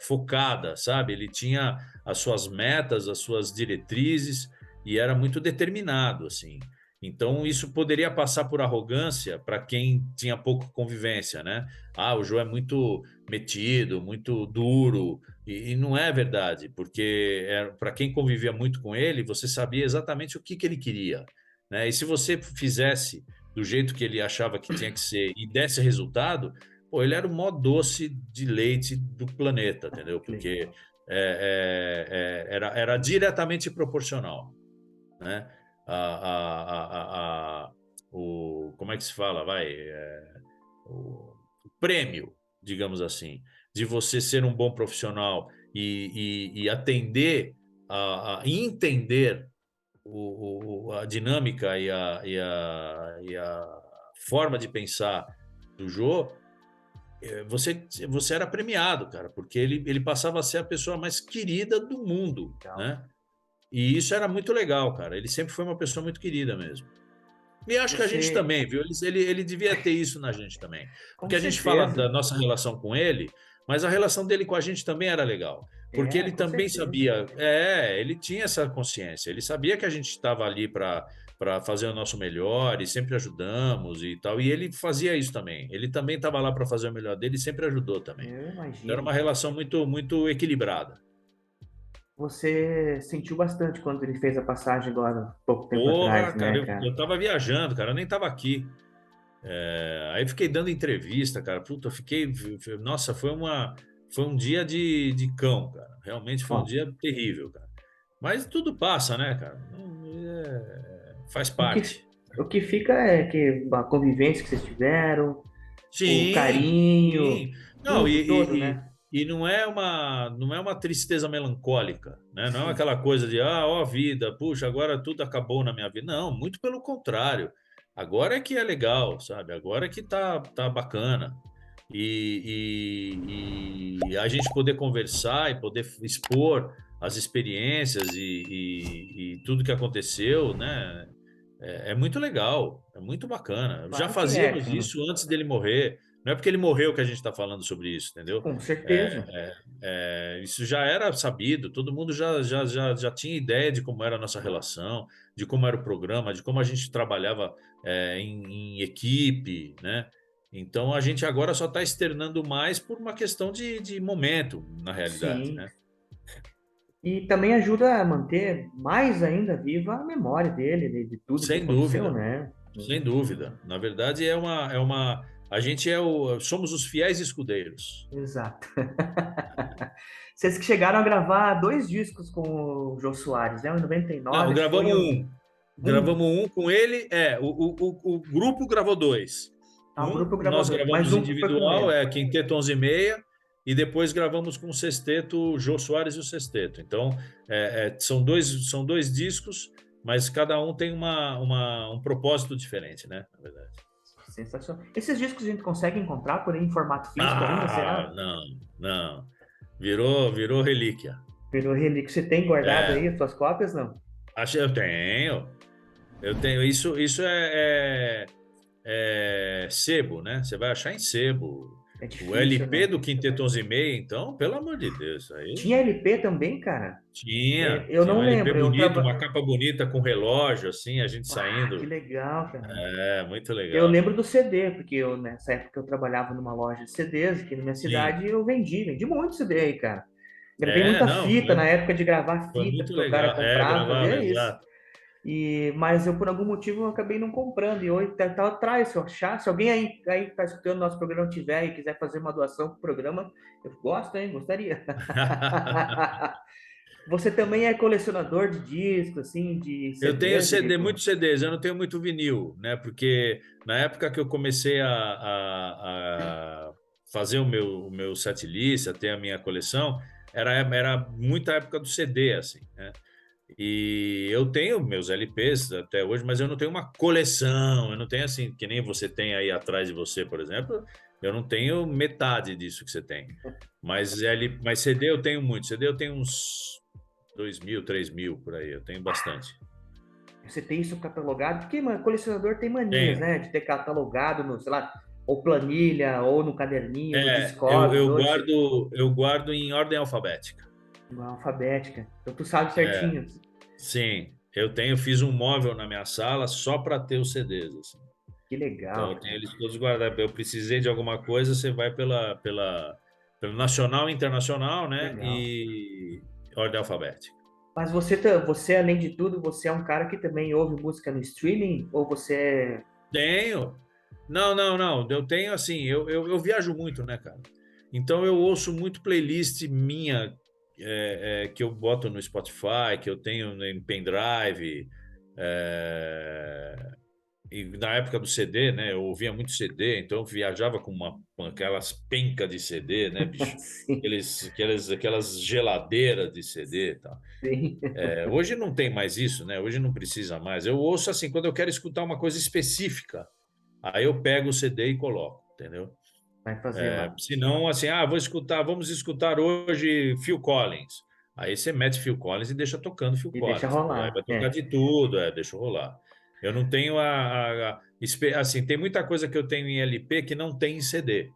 focada, sabe? Ele tinha as suas metas, as suas diretrizes e era muito determinado, assim. Então, isso poderia passar por arrogância para quem tinha pouca convivência, né? Ah, o João é muito metido, muito duro, e não é verdade, porque para quem convivia muito com ele, você sabia exatamente o que ele queria, né? E se você fizesse do jeito que ele achava que tinha que ser e desse resultado, pô, ele era o maior doce de leite do planeta, entendeu? Que Porque legal. era diretamente proporcional, né? A, como é que se fala? O prêmio, digamos assim, de você ser um bom profissional e atender e entender a dinâmica e a forma de pensar do Jô, você era premiado, cara, porque ele passava a ser a pessoa mais querida do mundo, Legal. né? E isso era muito legal, cara. Ele sempre foi uma pessoa muito querida mesmo. E acho que a gente Você, também, viu? Ele devia ter isso na gente também. com Porque a gente fala da certeza. nossa relação com ele, mas a relação dele com a gente também era legal. Porque É, ele com também certeza. sabia, ele tinha essa consciência. Ele sabia que a gente estava ali para fazer o nosso melhor e sempre ajudamos e tal. E ele fazia isso também. Ele também estava lá para fazer o melhor dele e sempre ajudou também. Eu Então era uma imagino. relação muito, muito equilibrada. Você sentiu bastante quando ele fez a passagem agora, pouco tempo Porra, atrás, cara, né, eu cara? tava viajando, cara, eu nem tava aqui. Aí fiquei dando entrevista, cara. Puta, nossa, foi um dia de cão, cara. Realmente foi um Bom, dia terrível, cara. Mas tudo passa, né, cara? Faz o que, parte. o que fica é que a convivência que vocês tiveram, o Sim, carinho, sim. Não, tudo, todo, né? e não é uma tristeza melancólica, né? Não é Sim. aquela coisa de, ó vida, puxa, agora tudo acabou na minha vida. Não, muito pelo contrário. Agora é que é legal, sabe? Agora é que tá bacana. E a gente poder conversar e poder expor as experiências e tudo que aconteceu, né? É muito legal, é muito bacana. Já Claro que é, fazíamos cara. isso antes dele morrer. Não é porque ele morreu que a gente está falando sobre isso, entendeu? Com É, certeza. isso já era sabido, todo mundo já tinha ideia de como era a nossa relação, de como era o programa, de como a gente trabalhava em equipe, né? Então a gente agora só está externando mais por uma questão de momento, na realidade, Sim. né? E também ajuda a manter mais ainda viva a memória dele, de tudo que Sem aconteceu, dúvida. né? Sem dúvida. Na verdade, a gente somos os fiéis escudeiros. Exato. Vocês que chegaram a gravar dois discos com o Jô Soares, né? Em Não, 99 gravamos foi o um. um, Gravamos um com ele. O grupo gravou dois. o grupo gravou Nós dois, mas gravamos um foi com individual, ele. Quinteto 11 e meia, e depois gravamos com o Sexteto, o Jô Soares e o Sexteto. Então, são dois discos, mas cada um tem um propósito diferente, né? Na verdade. Sensacional. Esses discos a gente consegue encontrar por aí em formato físico ainda, Ah, será? não, não. Virou relíquia. Virou relíquia. Você tem guardado É, aí as suas cópias, não? eu tenho. Eu tenho. Isso é sebo, né? Você vai achar em sebo. É O difícil, LP né? do Quinteto 11 e meia, então, pelo amor de Deus, aí Tinha LP também, cara? tinha, Eu tinha um não LP lembro. bonito, uma capa bonita com relógio, assim, a gente Ah, que saindo. legal, cara. Muito Eu legal. lembro do CD, porque nessa época eu trabalhava numa loja de CDs aqui na minha Sim, cidade e eu vendi muito CD aí, cara. Gravei muita não, fita na época de gravar foi fita, muito porque o cara legal. comprava, Gravava, fazia isso. exato. Mas eu, por algum motivo, eu acabei não comprando. E hoje tá atrás, se eu achar, se alguém aí tá escutando nosso programa tiver e quiser fazer uma doação pro programa, eu gosto, hein? Gostaria. Você também é colecionador de discos, assim, de Eu tenho CDs, CD, Filipe? muitos CDs, eu não tenho muito vinil, né? Porque na época que eu comecei a fazer o meu setlist, a ter a minha coleção, era muita época do CD, assim, né? E eu tenho meus LPs até hoje, mas eu não tenho uma coleção, eu não tenho assim, que nem você tem aí atrás de você, por exemplo, eu não tenho metade disso que você tem. Mas CD eu tenho muito, CD eu tenho uns 2.000, 3.000 por aí, eu tenho bastante. Você tem isso catalogado? Porque, mano, colecionador tem manias, Tenho. né? De ter catalogado no, sei lá, ou planilha, ou no caderninho, no Eu, Discord, eu hoje, guardo em ordem alfabética. alfabética. Então tu sabe É, certinho. sim, fiz um móvel na minha sala só para ter os CDs, assim. Que Então legal, eu tenho cara. eles todos guardados. Eu precisei de alguma coisa, você vai pelo nacional e internacional, né? Legal. E ordem alfabética. Mas você, além de tudo, você é um cara que também ouve música no streaming? Ou você... Tenho. Não, não, não. Eu tenho assim, eu viajo muito, né, cara? Então eu ouço muito playlist minha que eu boto no Spotify, que eu tenho em pendrive. é, E na época do CD, né? Eu ouvia muito CD, então eu viajava com aquelas pencas de CD, né, bicho? Sim, Aquelas geladeiras de CD e tal. sim. Hoje não tem mais isso, né? Hoje não precisa mais. Eu ouço assim, quando eu quero escutar uma coisa específica, aí eu pego o CD e coloco, entendeu? Vai fazer lá. Se não, assim, vamos escutar hoje Phil Collins. Aí você mete Phil Collins e deixa tocando Phil E deixa Collins, entendeu? Aí rolar. vai tocar de tudo, deixa eu rolar. Eu não tenho assim, tem muita coisa que eu tenho em LP que não tem em CD,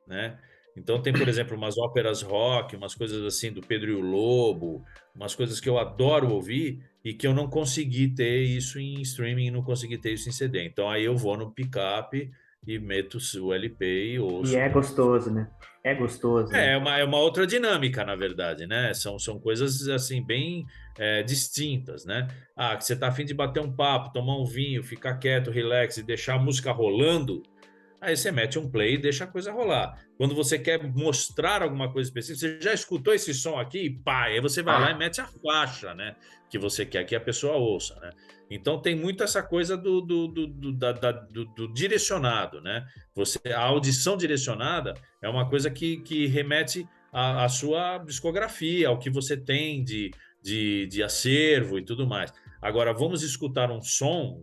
né? Então tem, por exemplo, umas óperas rock, umas coisas assim do Pedro e o Lobo, umas coisas que eu adoro ouvir e que eu não consegui ter isso em streaming, não consegui ter isso em CD. Então aí eu vou no picape e meto o LP e E ouço é com gostoso, né? É gostoso, né? é uma outra dinâmica, na verdade, né? São coisas assim bem distintas, né? Que você tá afim de bater um papo, tomar um vinho, ficar quieto, relax e deixar a música rolando. Aí você mete um play e deixa a coisa rolar. Quando você quer mostrar alguma coisa específica, você já escutou esse som aqui? Pá, aí você vai lá e Pá! mete a faixa, né? Que você quer que a pessoa ouça, né? Então tem muito essa coisa do direcionado, né? A audição direcionada é uma coisa que remete à sua discografia, ao que você tem de acervo e tudo mais. Agora, vamos escutar um som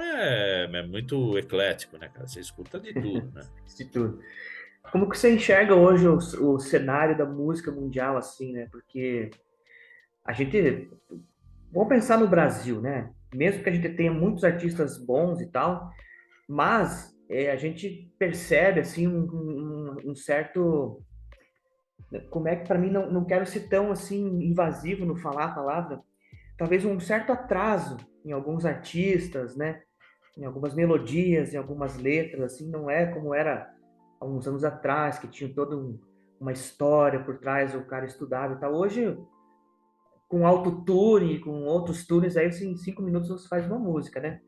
é muito eclético, né, cara? Você escuta de tudo, né? De tudo. Como que você enxerga hoje o cenário da música mundial, assim, né? Porque a gente... Vamos pensar no Brasil, né? Mesmo que a gente tenha muitos artistas bons e tal, mas a gente percebe, assim, um certo... Como é que, para mim, não quero ser tão, assim, invasivo no falar a palavra, talvez um certo atraso em alguns artistas, né? Em algumas melodias, em algumas letras, assim, não é como era há uns anos atrás, que tinha toda uma história por trás, o cara estudava e tal. Hoje, com autotune, com outros tunes, aí assim, em 5 minutos você faz uma música, né?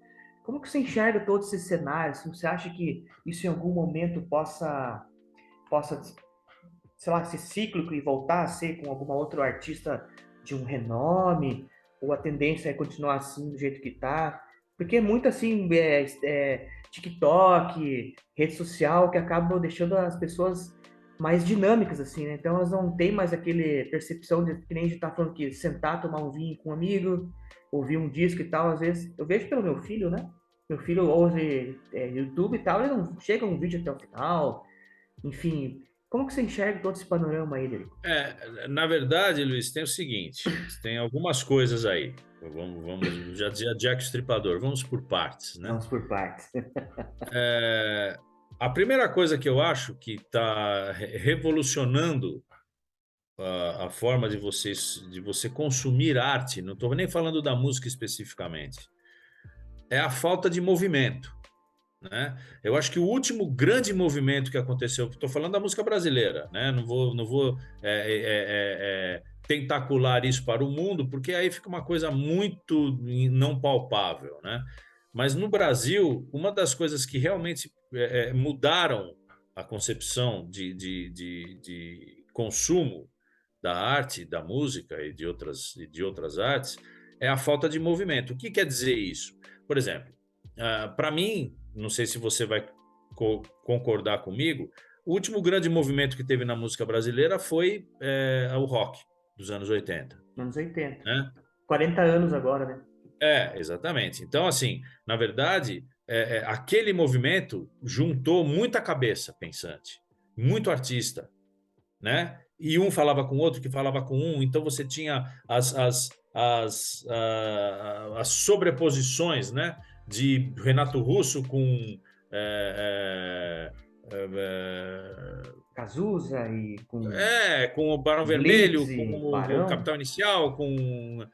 Como que você enxerga todo esse cenário? Assim, você acha que isso em algum momento possa, sei lá, ser cíclico e voltar a ser com alguma outro artista de um renome? Ou a tendência é continuar assim, do jeito que tá? Porque é muito assim, TikTok, rede social, que acabam deixando as pessoas mais dinâmicas, assim, né? Então elas não têm mais aquele percepção de que nem a gente tá falando que sentar, tomar um vinho com um amigo, ouvir um disco e tal. Às vezes, eu vejo pelo meu filho, né? Meu filho ouve YouTube e tal, ele não chega um vídeo até o final. Enfim, como que você enxerga todo esse panorama aí, Derico? Na verdade, Luiz, tem o seguinte: tem algumas coisas aí. Vamos, já dizia Jack Stripador, vamos por partes, né? Vamos por partes. É, a primeira coisa que eu acho que está revolucionando a forma de você consumir arte, não estou nem falando da música especificamente, é a falta de movimento, né? Eu acho que o último grande movimento que aconteceu, estou falando da música brasileira, né? Não vou tentacular isso para o mundo, porque aí fica uma coisa muito não palpável, né? Mas no Brasil, uma das coisas que realmente mudaram a concepção de consumo da arte, da música e de outras artes é a falta de movimento. O que quer dizer isso? Por exemplo, para mim, não sei se você vai concordar comigo, o último grande movimento que teve na música brasileira foi o rock dos anos 80, Anos 80. né? 40 anos agora, né? Exatamente. Então, assim, na verdade, aquele movimento juntou muita cabeça pensante, muito artista, né? E um falava com o outro, que falava com um, então você tinha as sobreposições, né? De Renato Russo com é, Cazuza e com o Barão Blitz Vermelho, com e o Barão. Capital Inicial, com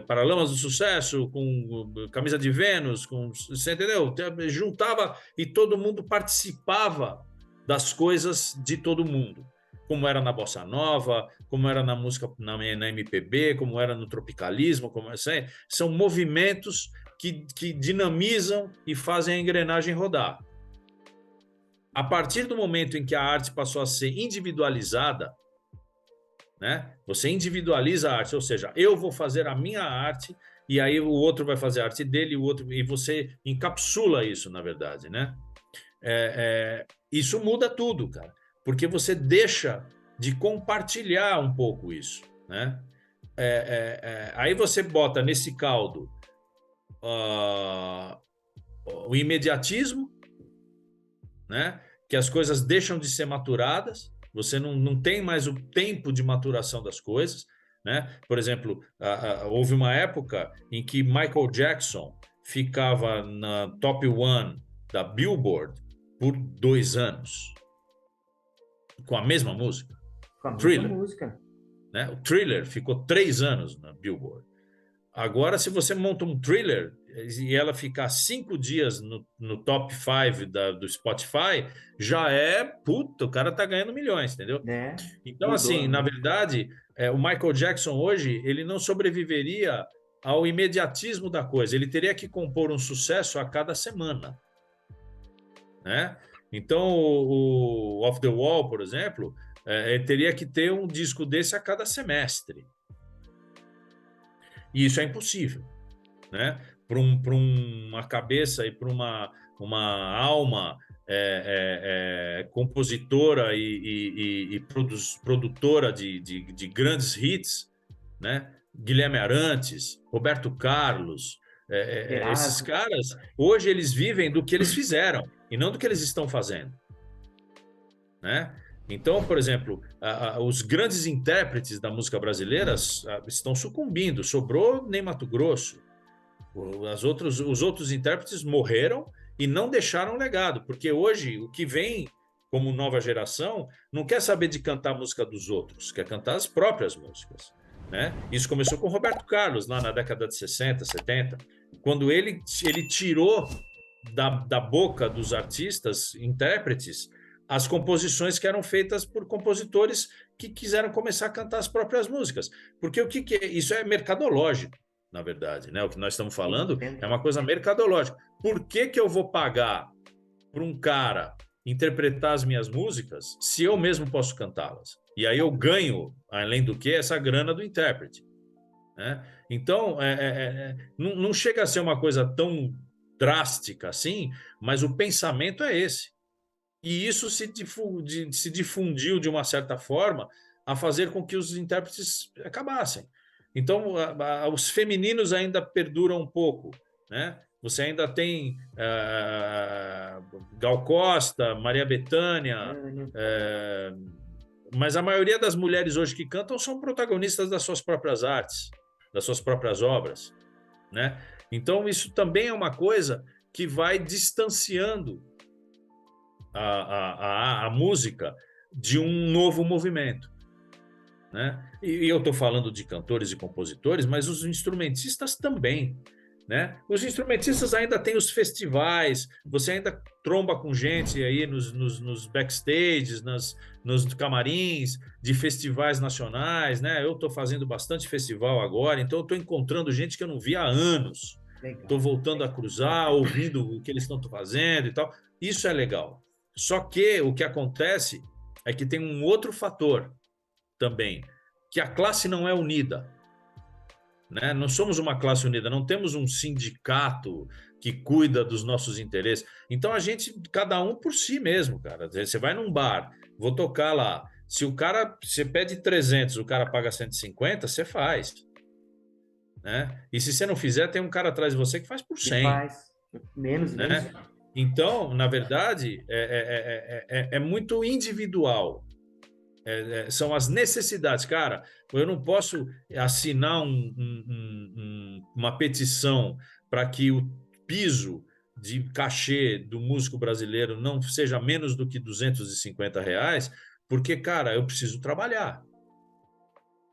Paralamas do Sucesso, com Camisa de Vênus, você entendeu? Juntava e todo mundo participava das coisas de todo mundo. Como era na bossa nova, como era na música na MPB, como era no tropicalismo, são movimentos que dinamizam e fazem a engrenagem rodar. A partir do momento em que a arte passou a ser individualizada, né? Você individualiza a arte, ou seja, eu vou fazer a minha arte e aí o outro vai fazer a arte dele, o outro, e você encapsula isso, na verdade, né? Isso muda tudo, cara, porque você deixa de compartilhar um pouco isso, né? Aí você bota nesse caldo o imediatismo, né? Que as coisas deixam de ser maturadas, você não tem mais o tempo de maturação das coisas, né? Por exemplo, houve uma época em que Michael Jackson ficava na top 1 da Billboard por 2 anos, com a mesma música. Com a mesma Thriller, música. né? O Thriller ficou 3 anos na Billboard. Agora, se você monta um Thriller e ela ficar 5 dias no top 5 do Spotify, já puta, o cara tá ganhando milhões, entendeu? Né? Então, Mudou, assim, na né? verdade, o Michael Jackson hoje, ele não sobreviveria ao imediatismo da coisa, ele teria que compor um sucesso a cada semana, né? Então, o Off the Wall, por exemplo, ele teria que ter um disco desse a cada semestre. E isso é impossível, né? Para uma cabeça e para uma alma compositora e produtora de grandes hits, né? Guilherme Arantes, Roberto Carlos, esses Erasmo. caras, hoje eles vivem do que eles fizeram e não do que eles estão fazendo, né? Então, por exemplo, os grandes intérpretes da música brasileira estão sucumbindo. Sobrou Ney Matogrosso. Os outros intérpretes morreram e não deixaram legado, porque hoje o que vem como nova geração não quer saber de cantar a música dos outros, quer cantar as próprias músicas, né? Isso começou com Roberto Carlos, lá na década de 60, 70, quando ele tirou da boca dos artistas, intérpretes, as composições que eram feitas por compositores que quiseram começar a cantar as próprias músicas. Porque o que é? Isso é mercadológico, na verdade, né? O que nós estamos falando é uma coisa mercadológica. Por que eu vou pagar para um cara interpretar as minhas músicas se eu mesmo posso cantá-las? E aí eu ganho, além do que, essa grana do intérprete, né? Então, não chega a ser uma coisa tão drástica assim, mas o pensamento é esse. E isso se difundiu de uma certa forma a fazer com que os intérpretes acabassem. Então, os femininos ainda perduram um pouco, né? Você ainda tem Gal Costa, Maria Bethânia, mas a maioria das mulheres hoje que cantam são protagonistas das suas próprias artes, das suas próprias obras, né? Então, isso também é uma coisa que vai distanciando a música de um novo movimento, né? E eu estou falando de cantores e compositores, mas os instrumentistas também, né? Os instrumentistas ainda têm os festivais, você ainda tromba com gente aí nos backstages, nos camarins de festivais nacionais, né? Eu estou fazendo bastante festival agora, então eu estou encontrando gente que eu não via há anos. Estou voltando a cruzar, ouvindo o que eles estão fazendo e tal. Isso é legal. Só que o que acontece é que tem um outro fator também, que a classe não é unida, né? Não somos uma classe unida, não temos um sindicato que cuida dos nossos interesses. Então a gente, cada um por si mesmo, cara. Você vai num bar, vou tocar lá. Se o cara, você pede 300, o cara paga 150, você faz, né? E se você não fizer, tem um cara atrás de você que faz por 100. Faz menos, né? menos. Então, na verdade, é muito individual. São as necessidades. Cara, eu não posso assinar uma petição para que o piso de cachê do músico brasileiro não seja menos do que R$ 250, porque, cara, eu preciso trabalhar.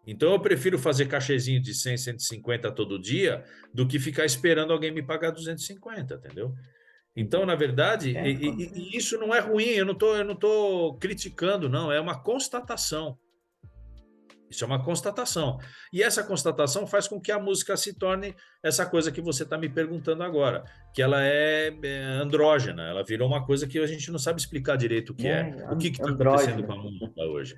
Então, eu prefiro fazer cachezinho de 100, 150 todo dia do que ficar esperando alguém me pagar 250, entendeu? Então, na verdade, e isso não é ruim, eu não tô criticando, não, é uma constatação. Isso é uma constatação. E essa constatação faz com que a música se torne essa coisa que você está me perguntando agora, que ela é andrógena, ela virou uma coisa que a gente não sabe explicar direito o que é. É O que está acontecendo com andrógeno. a música hoje?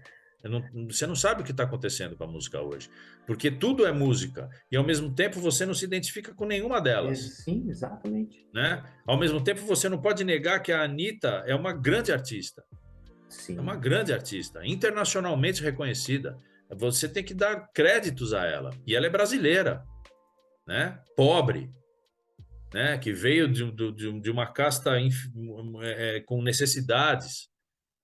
Você não sabe o que está acontecendo com a música hoje, porque tudo é música, e ao mesmo tempo você não se identifica com nenhuma delas. Sim, exatamente. Né? Ao mesmo tempo, você não pode negar que a Anitta é uma grande artista. É uma Sim, grande artista, internacionalmente reconhecida. Você tem que dar créditos a ela. E ela é brasileira, né? Pobre, né? Que veio de uma casta com necessidades,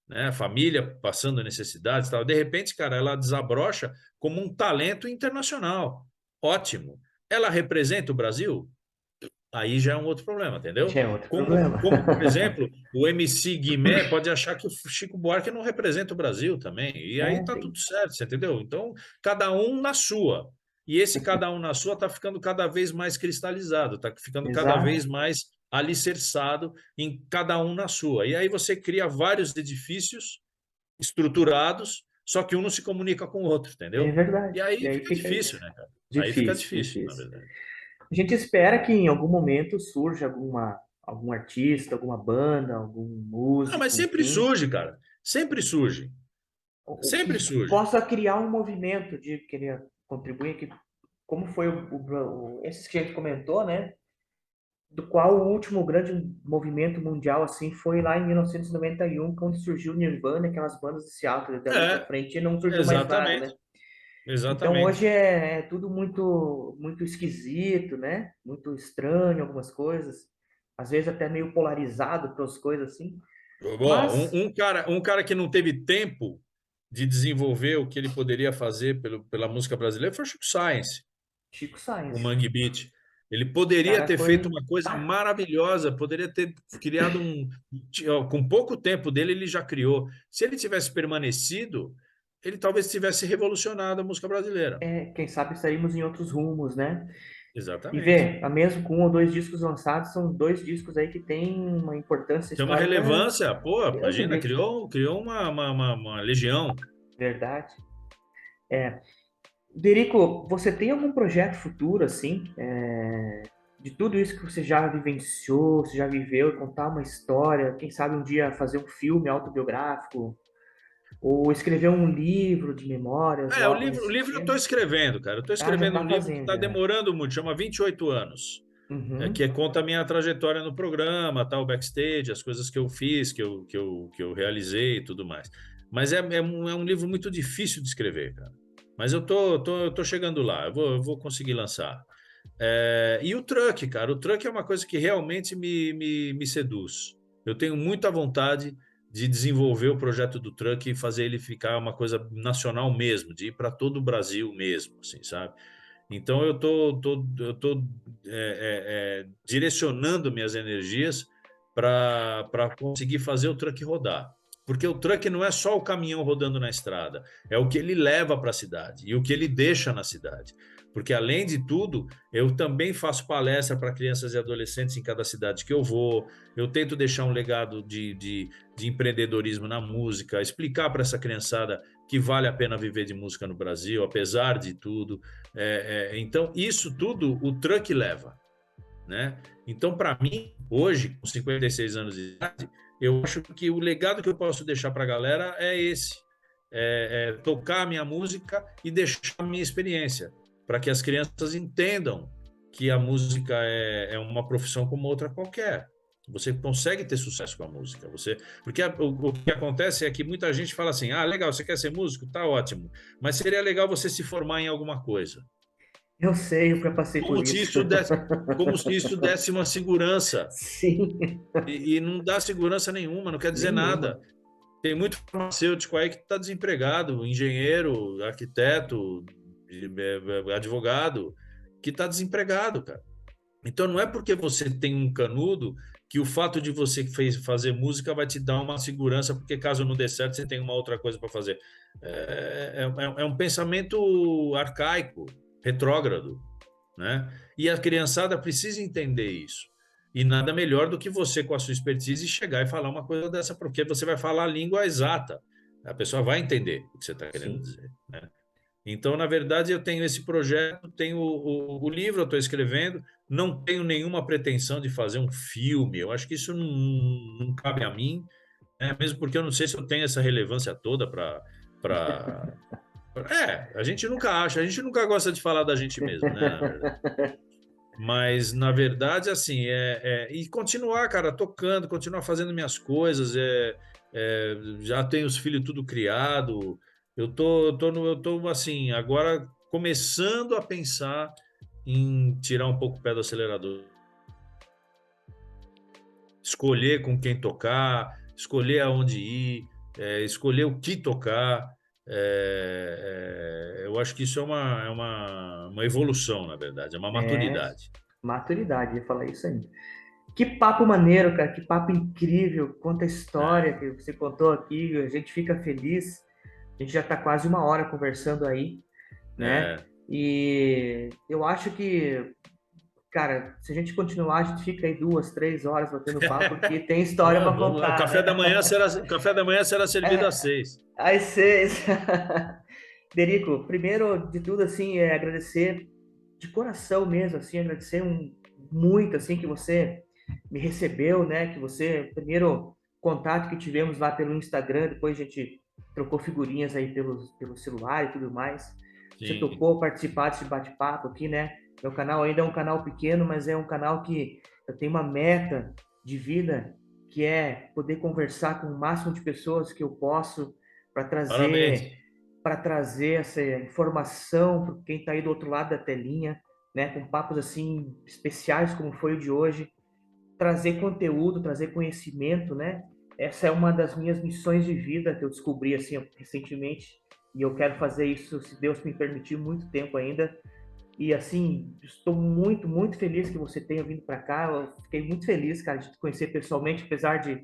né? Família passando necessidades, tal. De repente, cara, ela desabrocha como um talento internacional. Ótimo. Ela representa o Brasil? Aí já é um outro problema, entendeu? já é outro Como, problema. como, por exemplo, o MC Guimê pode achar que o Chico Buarque não representa o Brasil também. E aí É, tá tem, tudo certo, você entendeu? Então, cada um na sua. E esse cada um na sua está ficando cada vez mais cristalizado, está ficando cada exato, vez mais alicerçado em cada um na sua. E aí você cria vários edifícios estruturados, só que um não se comunica com o outro, é entendeu? E verdade. E aí aí fica fica difícil, isso. né, cara? Aí fica Difícil, difícil, na difícil. verdade. A gente espera que em algum momento surja algum artista, alguma banda, algum Ah, mas músico, sempre enfim, surge, cara. Sempre surge. o Sempre que surge. possa criar um movimento de querer contribuir, que, como foi esses que a gente comentou, né? Do qual o último grande movimento mundial assim foi lá em 1991, quando surgiu o Nirvana, aquelas bandas de Seattle, dali para É, frente e não surgiu mais nada, exatamente. né? Então Exatamente. hoje é tudo muito esquisito, né? Muito estranho algumas coisas, às vezes até meio polarizado para as coisas assim. Ó, Mas um cara que não teve tempo de desenvolver o que ele poderia fazer pela música brasileira foi o Chico Science, Chico o Sainz, Mangue Beat. Ele o poderia cara ter feito foi, uma coisa pá, maravilhosa, poderia ter criado ó, com pouco tempo dele, ele já criou. Se ele tivesse permanecido, ele talvez tivesse revolucionado a música brasileira. quem sabe saímos em outros rumos, né? E Exatamente. vê, mesmo com um ou dois discos lançados, são dois discos aí que têm uma importância Tem uma histórica, relevância, pô, a Deus me agenda livre, criou uma legião. verdade. É, Derico, você tem algum projeto futuro, assim, de tudo isso que você já vivenciou, você já viveu, contar uma história, quem sabe um dia fazer um filme autobiográfico, ou escrever um livro de memórias, ou É, algo o nesse livro eu sentido? estou escrevendo, cara. Eu estou Ah, já escrevendo tá um livro que fazendo, está já. demorando muito, chama 28 anos, Uhum, que conta a minha trajetória no programa, tal, backstage, as coisas que eu fiz, que eu realizei e tudo mais. Mas é um livro muito difícil de escrever, cara. Mas eu tô chegando lá, eu vou conseguir lançar. É, e o truck, cara, o truck é uma coisa que realmente me seduz. Eu tenho muita vontade de desenvolver o projeto do truck e fazer ele ficar uma coisa nacional mesmo, de ir para todo o Brasil mesmo, assim, sabe? Então eu tô direcionando minhas energias para conseguir fazer o truck rodar. Porque o truck não é só o caminhão rodando na estrada, é o que ele leva para a cidade e o que ele deixa na cidade. Porque, além de tudo, eu também faço palestra para crianças e adolescentes em cada cidade que eu vou. Eu tento deixar um legado de empreendedorismo na música, explicar para essa criançada que vale a pena viver de música no Brasil, apesar de tudo. Então, isso tudo o truck leva, né? Então, para mim, hoje, com 56 anos de idade, eu acho que o legado que eu posso deixar para a galera é esse: tocar a minha música e deixar a minha experiência, para que as crianças entendam que a música é uma profissão como outra qualquer. Você consegue ter sucesso com a música. Porque o que acontece é que muita gente fala assim: ah, legal, você quer ser músico? Tá ótimo. Mas seria legal você se formar em alguma coisa. eu sei, eu já passei por Como se isso. isso desse, como se isso desse uma segurança. Sim, E não dá segurança nenhuma, não quer dizer nenhuma. nada. Tem muito farmacêutico aí que está desempregado, engenheiro, arquiteto, advogado, que está desempregado, cara. Então não é porque você tem um canudo que o fato de você fazer música vai te dar uma segurança, porque caso não dê certo, você tem uma outra coisa para fazer. É um pensamento arcaico, retrógrado, né? E a criançada precisa entender isso. E nada melhor do que você, com a sua expertise, chegar e falar uma coisa dessa, porque você vai falar a língua exata. A pessoa vai entender o que você está querendo Sim. dizer, né? Então, na verdade, eu tenho esse projeto, tenho o livro, eu estou escrevendo, não tenho nenhuma pretensão de fazer um filme. Eu acho que isso não cabe a mim, né? Mesmo porque eu não sei se eu tenho essa relevância toda para. A gente nunca acha, a gente nunca gosta de falar da gente mesmo, né? Na verdade. Mas, na verdade, assim, e continuar, cara, tocando, continuar fazendo minhas coisas. Já tenho os filhos tudo criado. Eu tô, assim, agora começando a pensar em tirar um pouco o pé do acelerador. Escolher com quem tocar, escolher aonde ir, escolher o que tocar. Eu acho que isso é uma evolução, na verdade, é uma É, maturidade. maturidade, ia falar isso aí. Que papo maneiro, cara, que papo incrível, quanta É, história que você contou aqui, a gente fica feliz. A gente já está quase uma hora conversando aí, né? é. E eu acho que, cara, se a gente continuar, a gente fica aí 2, 3 horas batendo papo, porque tem história para Vamos lá. O contar, café da né? manhã será servido às 6. Às 6. Derico, primeiro de tudo, assim, é agradecer de coração mesmo, assim, agradecer muito, assim, que você me recebeu, né? Que você, primeiro contato que tivemos lá pelo Instagram, depois a gente trocou figurinhas aí pelo celular e tudo mais. Você Sim, topou participar desse bate-papo aqui, né? Meu canal ainda é um canal pequeno, mas é um canal que eu tenho uma meta de vida, que é poder conversar com o máximo de pessoas que eu posso para trazer parabéns. para trazer essa informação para quem está aí do outro lado da telinha, né, com papos assim especiais como foi o de hoje, trazer conteúdo, trazer conhecimento, né? Essa é uma das minhas missões de vida que eu descobri assim recentemente e eu quero fazer isso, se Deus me permitir, muito tempo ainda. E assim, estou muito, muito feliz que você tenha vindo para cá. Eu fiquei muito feliz, cara, de te conhecer pessoalmente, apesar de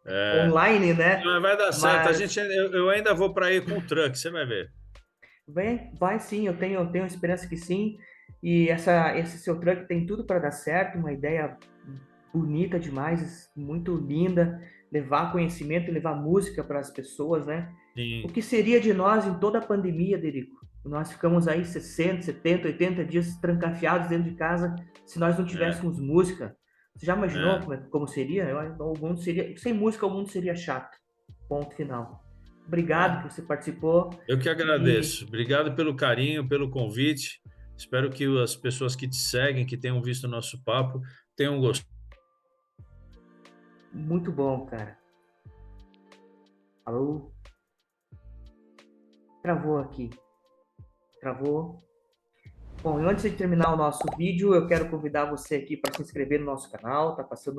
É, online, né? vai dar certo. Mas Eu ainda vou para aí com o truck, você vai ver. vai sim, eu tenho esperança que sim. E esse seu truck tem tudo para dar certo, uma ideia bonita demais, muito linda, levar conhecimento e levar música para as pessoas, né? O Sim, que seria de nós em toda a pandemia, Derico? Nós ficamos aí 60, 70, 80 dias trancafiados dentro de casa se nós não é, tivéssemos música. Você já imaginou é. como seria? O mundo seria, sem música o mundo seria chato. Ponto final. Obrigado É. que você participou Eu que e agradeço. Obrigado pelo carinho, pelo convite. Espero que as pessoas que te seguem, que tenham visto o nosso papo, tenham gostado. muito bom, cara. Alô? Travou aqui. Travou. Bom, e antes de terminar o nosso vídeo, eu quero convidar você aqui para se inscrever no nosso canal. Tá passando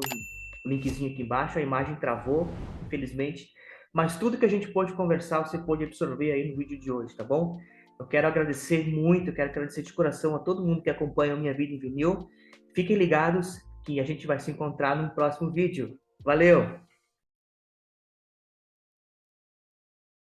um linkzinho aqui embaixo. A imagem travou, infelizmente. Mas tudo que a gente pôde conversar, você pôde absorver aí no vídeo de hoje, tá bom? Eu quero agradecer muito, eu quero agradecer de coração a todo mundo que acompanha a Minha Vida em Vinil. Fiquem ligados que a gente vai se encontrar no próximo vídeo. Valeu!